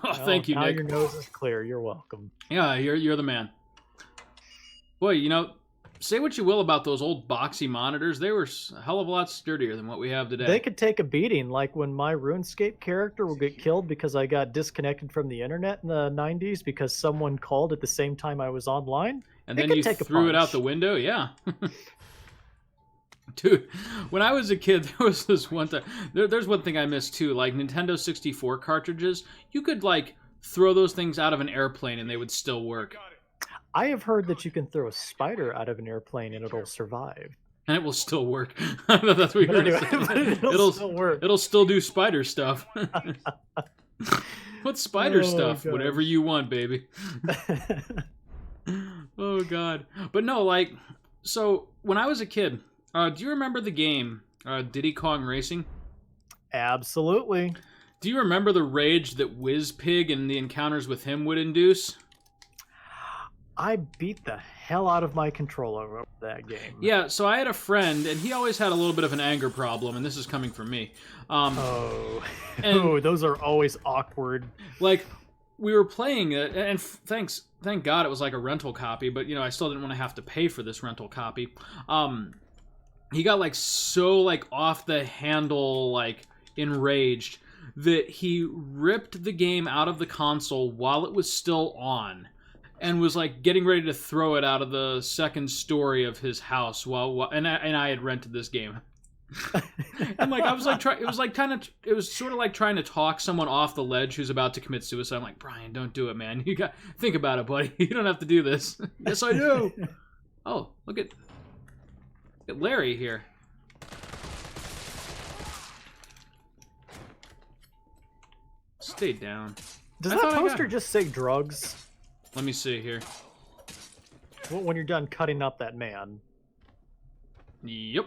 Oh, thank you, now Nick. your nose is clear. You're welcome. Yeah, you're the man. Boy, say what you will about those old boxy monitors, they were a hell of a lot sturdier than what we have today. They could take a beating, like when my RuneScape character will get killed because I got disconnected from the internet in the 90s because someone called at the same time I was online. And It then could you take a threw it out punch. the window? Yeah. Dude, when I was a kid, there was this one time. There's one thing I missed too, like Nintendo 64 cartridges. You could like throw those things out of an airplane and they would still work. I have heard that you can throw a spider out of an airplane and it'll survive. And it will still work. I thought that's what you But were anyway, saying. but it'll still work. It'll still do spider stuff. What spider Oh, stuff? gosh. Whatever you want, baby. Oh God. But no, like, so when I was a kid, do you remember the game Diddy Kong Racing? Absolutely. Do you remember the rage that WizPig and the encounters with him would induce? I beat the hell out of my controller over that game. Yeah, so I had a friend, and he always had a little bit of an anger problem, and this is coming from me. Oh, And- oh, those are always awkward. Like, we were playing it, and thank God it was like a rental copy, but, I still didn't want to have to pay for this rental copy. He got, like, so, like, off the handle, like, enraged that he ripped the game out of the console while it was still on. And was like getting ready to throw it out of the second story of his house and I had rented this game. And like I was like it was sort of like trying to talk someone off the ledge who's about to commit suicide. I'm like, Brian, don't do it, man. You got think about it, buddy. You don't have to do this. Yes, I do. Oh, look at Larry here. Stay down. Does I that thought I got poster it. just say drugs? Let me see here. When you're done cutting up that man. Yep.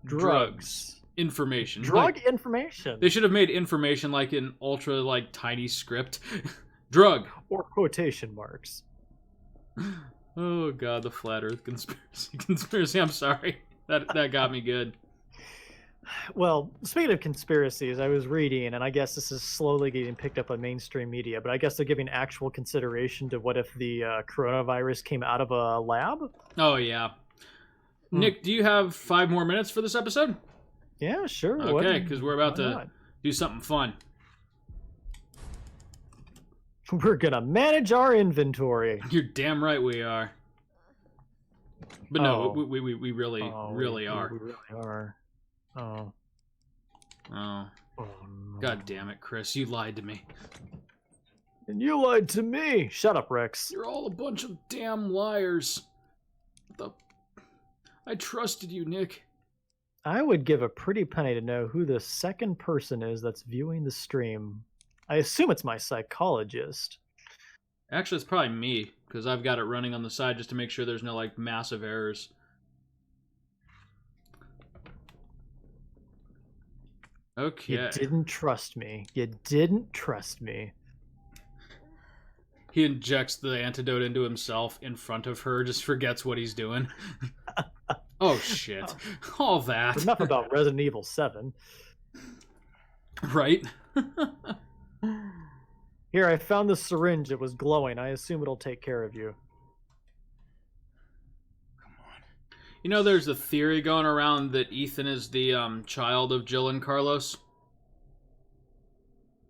Drugs. Information. Drug Like, information. they should have made information like an ultra like tiny script. Drug. Or quotation marks. Oh God, the flat Earth conspiracy. I'm sorry. That got me good. Well, speaking of conspiracies, I was reading, and I guess this is slowly getting picked up on mainstream media, but I guess they're giving actual consideration to what if the coronavirus came out of a lab? Oh yeah. Nick, do you have 5 more minutes for this episode? Yeah, sure. Okay, because we're about why to not? do something fun. We're gonna manage our inventory. You're damn right we are. But no, Oh. we really, really are. We really are. Oh. Oh, Oh, no. God damn it, Chris. You lied to me. And you lied to me. Shut up, Rex. You're all a bunch of damn liars. I trusted you, Nick. I would give a pretty penny to know who the second person is that's viewing the stream. I assume it's my psychologist. Actually, it's probably me, because I've got it running on the side just to make sure there's no, like, massive errors. Okay. You didn't trust me. You didn't trust me. He injects the antidote into himself in front of her, just forgets what he's doing. Oh, shit. All that. Enough about Resident Evil 7. Right? Here, I found the syringe. It was glowing. I assume it'll take care of you. You know, there's a theory going around that Ethan is the child of Jill and Carlos.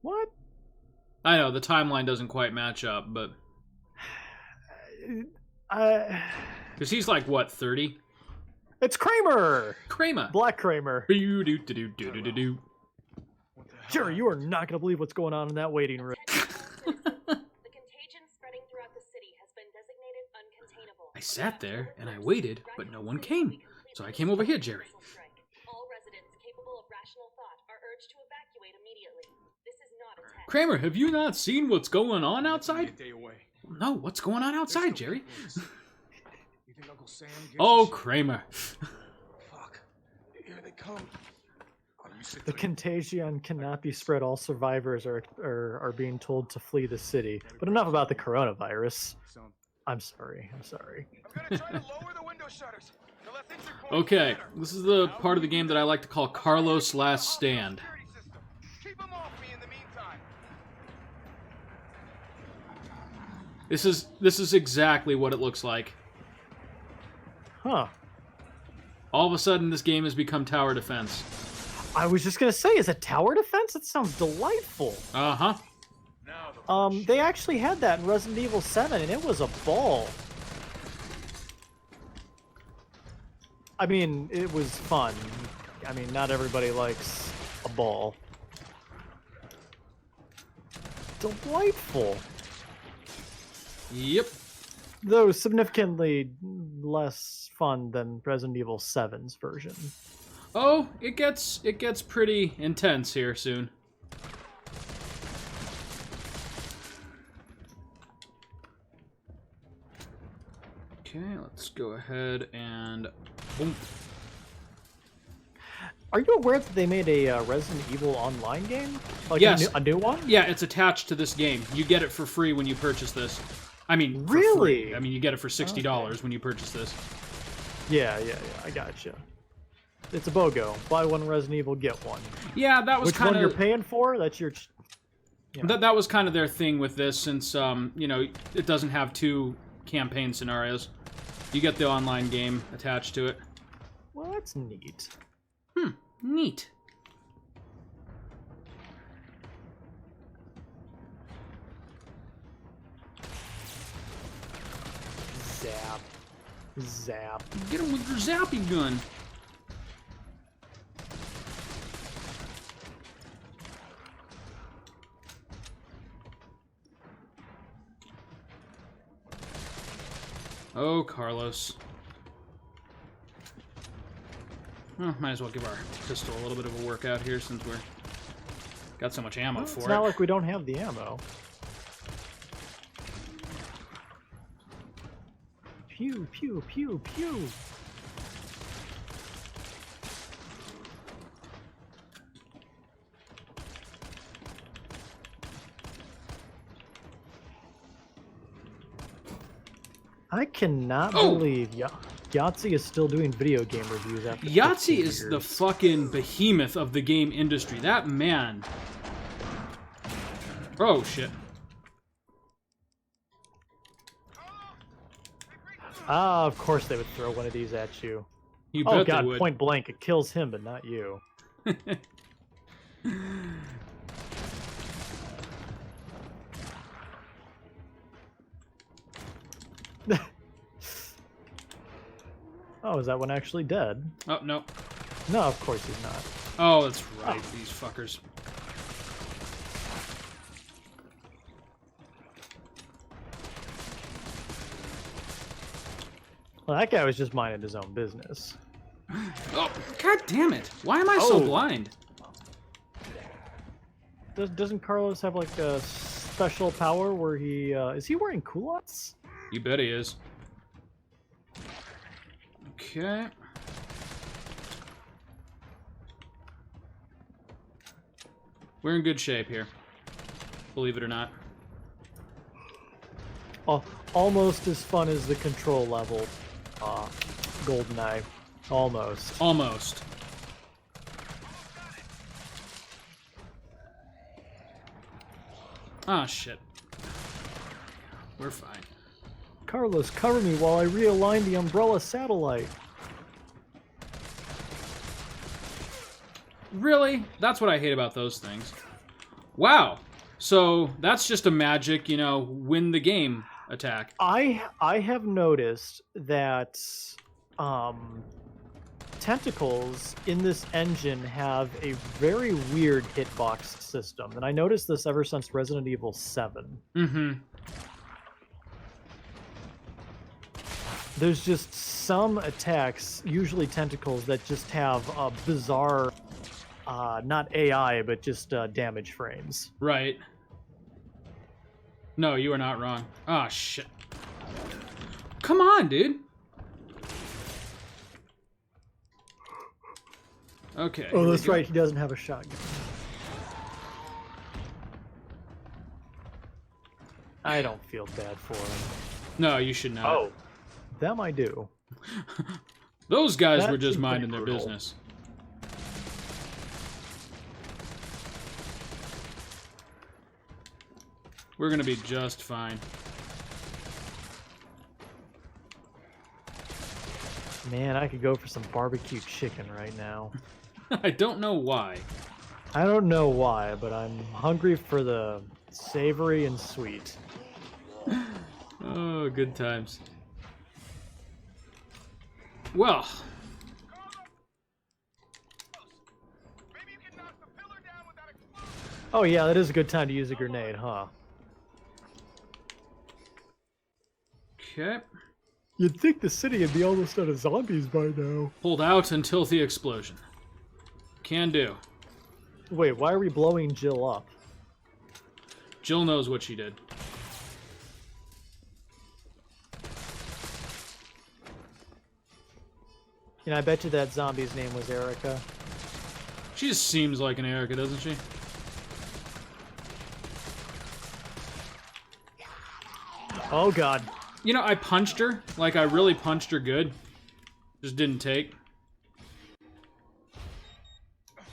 What? I know, the timeline doesn't quite match up, but... Because he's like, what, 30? It's Kramer! Kramer! Black Kramer. Do-do-do-do-do-do-do. Jerry, you are not going to believe what's going on in that waiting room. The contagion spreading throughout the city has been designated uncontainable. I sat there, and I waited, but no one came. So I came over here, Jerry. All residents capable of rational thought are urged to evacuate immediately. This is not a test. Kramer, have you not seen what's going on outside? A day away. No, what's going on outside, Jerry? You think Uncle Sam gives Oh, a shit? Kramer. Fuck. Here they come. Oh, you sit The tight. contagion cannot be spread. All survivors are being told to flee the city. But enough about the coronavirus. Son, I'm sorry. I'm sorry. I'm gonna try to lower the window shutters. The less entry points, Okay, the better. this is the part of the game that I like to call Carlos' Last Stand. Security system. Keep 'em off me in the meantime. This is exactly what it looks like. Huh. All of a sudden, this game has become tower defense. I was just going to say, is it tower defense? That sounds delightful. Uh-huh. Now the They actually had that in Resident Evil 7, and it was a ball. I mean, it was fun. I mean, not everybody likes a ball. Delightful. Yep. Though significantly less fun than Resident Evil 7's version. Oh, it gets pretty intense here soon. Okay, let's go ahead and boom. Are you aware that they made a Resident Evil Online game? Like Yes. a new one? Yeah, it's attached to this game. You get it for free when you purchase this. I mean, for Really? free. I mean, you get it for $60 when you purchase this. Yeah, I gotcha. It's a BOGO. Buy one Resident Evil, get one. Yeah, that was Which one kind you're of paying for? That's your... that was kind of their thing with this, since you know, it doesn't have two campaign scenarios. You get the online game attached to it. Well, that's neat. Neat. Zap. Zap. Get him with your zappy gun. Oh, Carlos. Well, might as well give our pistol a little bit of a workout here since we're got so much ammo Well, for it's it. not like we don't have the ammo. Pew, pew, pew, pew. I cannot believe Yahtzee is still doing video game reviews after Yahtzee 15 is the years. fucking behemoth of the game industry. That man. Oh, shit. Ah, of course they would throw one of these at you. You Oh bet god, they would. point blank, it kills him, but not you. Oh, is that one actually dead? Oh, no. No, of course he's not. Oh, that's right. These fuckers. Well, that guy was just minding his own business. Oh, god damn it. Why am I so Oh. blind? Doesn't Carlos have like a special power where he is he wearing culottes? You bet he is. Okay. We're in good shape here. Believe it or not. Oh, almost as fun as the control level. GoldenEye. Almost. Almost. Ah, shit. We're fine. Carlos, cover me while I realign the umbrella satellite. Really? That's what I hate about those things. Wow. So that's just a magic, you know, win the game attack. I have noticed that tentacles in this engine have a very weird hitbox system, and I noticed this ever since Resident Evil 7. Mm-hmm. There's just some attacks, usually tentacles, that just have a bizarre, not AI, but just damage frames. Right. No, you are not wrong. Ah, shit. Come on, dude. Okay. Oh, here we that's go. right, he doesn't have a shotgun. I don't feel bad for him. No, you should not. Oh, them I do. Those guys That were just seemed pretty minding their brutal. business. We're gonna be just fine. Man, I could go for some barbecue chicken right now. I don't know why. I don't know why, but I'm hungry for the savory and sweet. Oh, good times. Well, Maybe you can knock the pillar down without exploding. Oh yeah, that is a good time to use a grenade, huh? okay. You'd think the city would be almost out of zombies by now. Hold out until the explosion. Can do. Wait, why are we blowing Jill up? Jill knows what she did. You know, I bet you that zombie's name was Erica. She just seems like an Erica, doesn't she? Oh god. You know, I punched her. Like, I really punched her good. Just didn't take.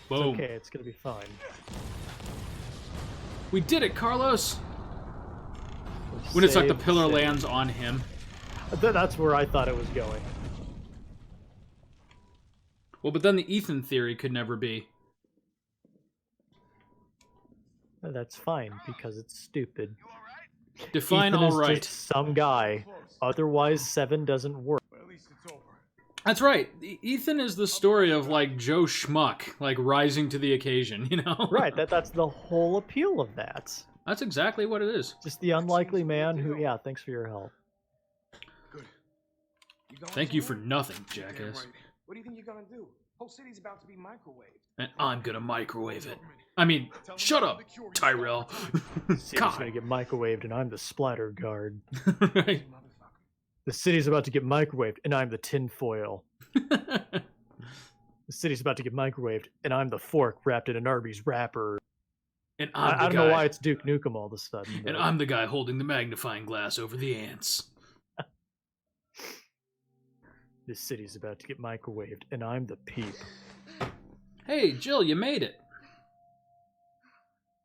Boom. Okay, it's gonna be fine. We did it, Carlos! When it's like the Save pillar city. lands on him. That's where I thought it was going. Well, but then the Ethan theory could never be. That's fine, because it's stupid. Define Ethan is alright. just some guy. Otherwise, 7 doesn't work. But at least it's over. That's right. Ethan is the story of, like, Joe Schmuck, like, rising to the occasion, you know? Right, that's the whole appeal of that. That's exactly what it is. Just the unlikely man who, yeah, thanks for your help. Good. You going Thank you for somewhere? nothing, Damn jackass. right. What do you think you're gonna do? Whole city's about to be microwaved. And I'm gonna microwave it. I mean, shut up, Tyrell. City's gonna God. get microwaved, and I'm the splatter guard. Right. Motherfucker. The city's about to get microwaved, and I'm the tinfoil. The city's about to get microwaved, and I'm the fork wrapped in an Arby's wrapper. And I'm I the don't guy. know why it's Duke Nukem all of a sudden. And but- I'm the guy holding the magnifying glass over the ants. This city's about to get microwaved, and I'm the peep. Hey, Jill, you made it.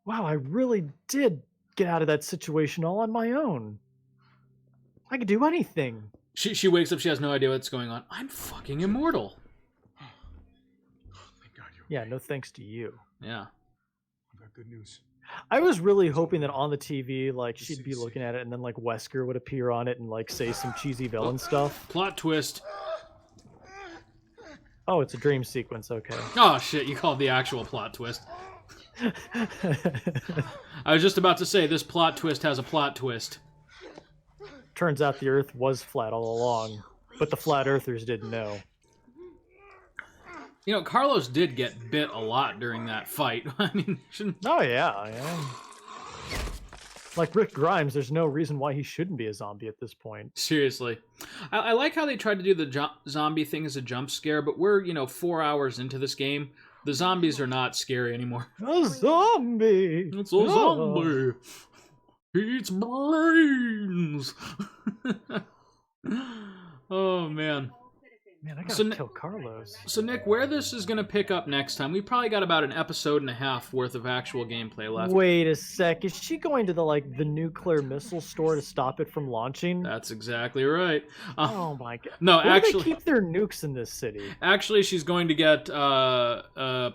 Wow, I really did get out of that situation all on my own. I could do anything. She wakes up, she has no idea what's going on. I'm fucking immortal. Thank God you're Yeah, no thanks to you. Yeah. I've got good news. I was really hoping that on the TV, like, she'd be looking at it, and then, like, Wesker would appear on it and, like, say some cheesy villain stuff. Plot twist. Oh, it's a dream sequence, okay. Oh, shit, you called the actual plot twist. I was just about to say, this plot twist has a plot twist. Turns out the Earth was flat all along, but the flat earthers didn't know. You know, Carlos did get bit a lot during that fight. I mean, shouldn't... Oh, yeah. Like Rick Grimes, there's no reason why he shouldn't be a zombie at this point. Seriously. I like how they tried to do the zombie thing as a jump scare, but we're, 4 hours into this game. The zombies are not scary anymore. A zombie! It's a zombie! He eats brains! Oh, man. Man, I gotta kill Carlos. So, Nick, where this is going to pick up next time, we probably got about an episode and a half worth of actual gameplay left. Wait a sec, is she going to the nuclear missile store to stop it from launching? That's exactly right. Oh my god. No, Where actually... do they keep their nukes in this city? Actually, she's going to get a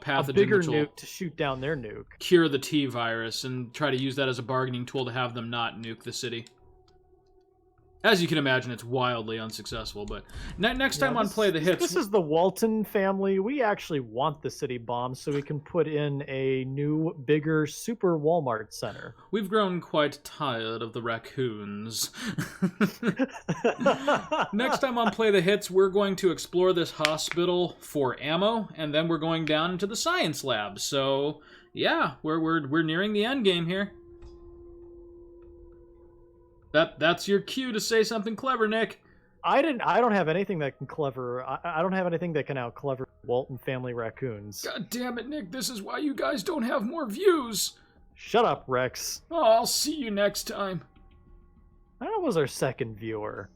pathogen A bigger which will nuke to shoot down their nuke. cure the T virus and try to use that as a bargaining tool to have them not nuke the city. As you can imagine, it's wildly unsuccessful, but next time on Play the Hits... This is the Walton family. We actually want the city bombed so we can put in a new, bigger, super Walmart center. We've grown quite tired of the raccoons. Next time on Play the Hits, we're going to explore this hospital for ammo, and then we're going down into the science lab. So, yeah, we're nearing the end game here. That's your cue to say something clever, Nick. I don't have anything that can I don't have anything that can out clever Walton family raccoons. God damn it, Nick. This is why you guys don't have more views. Shut up, Rex. Oh, I'll see you next time. That was our second viewer.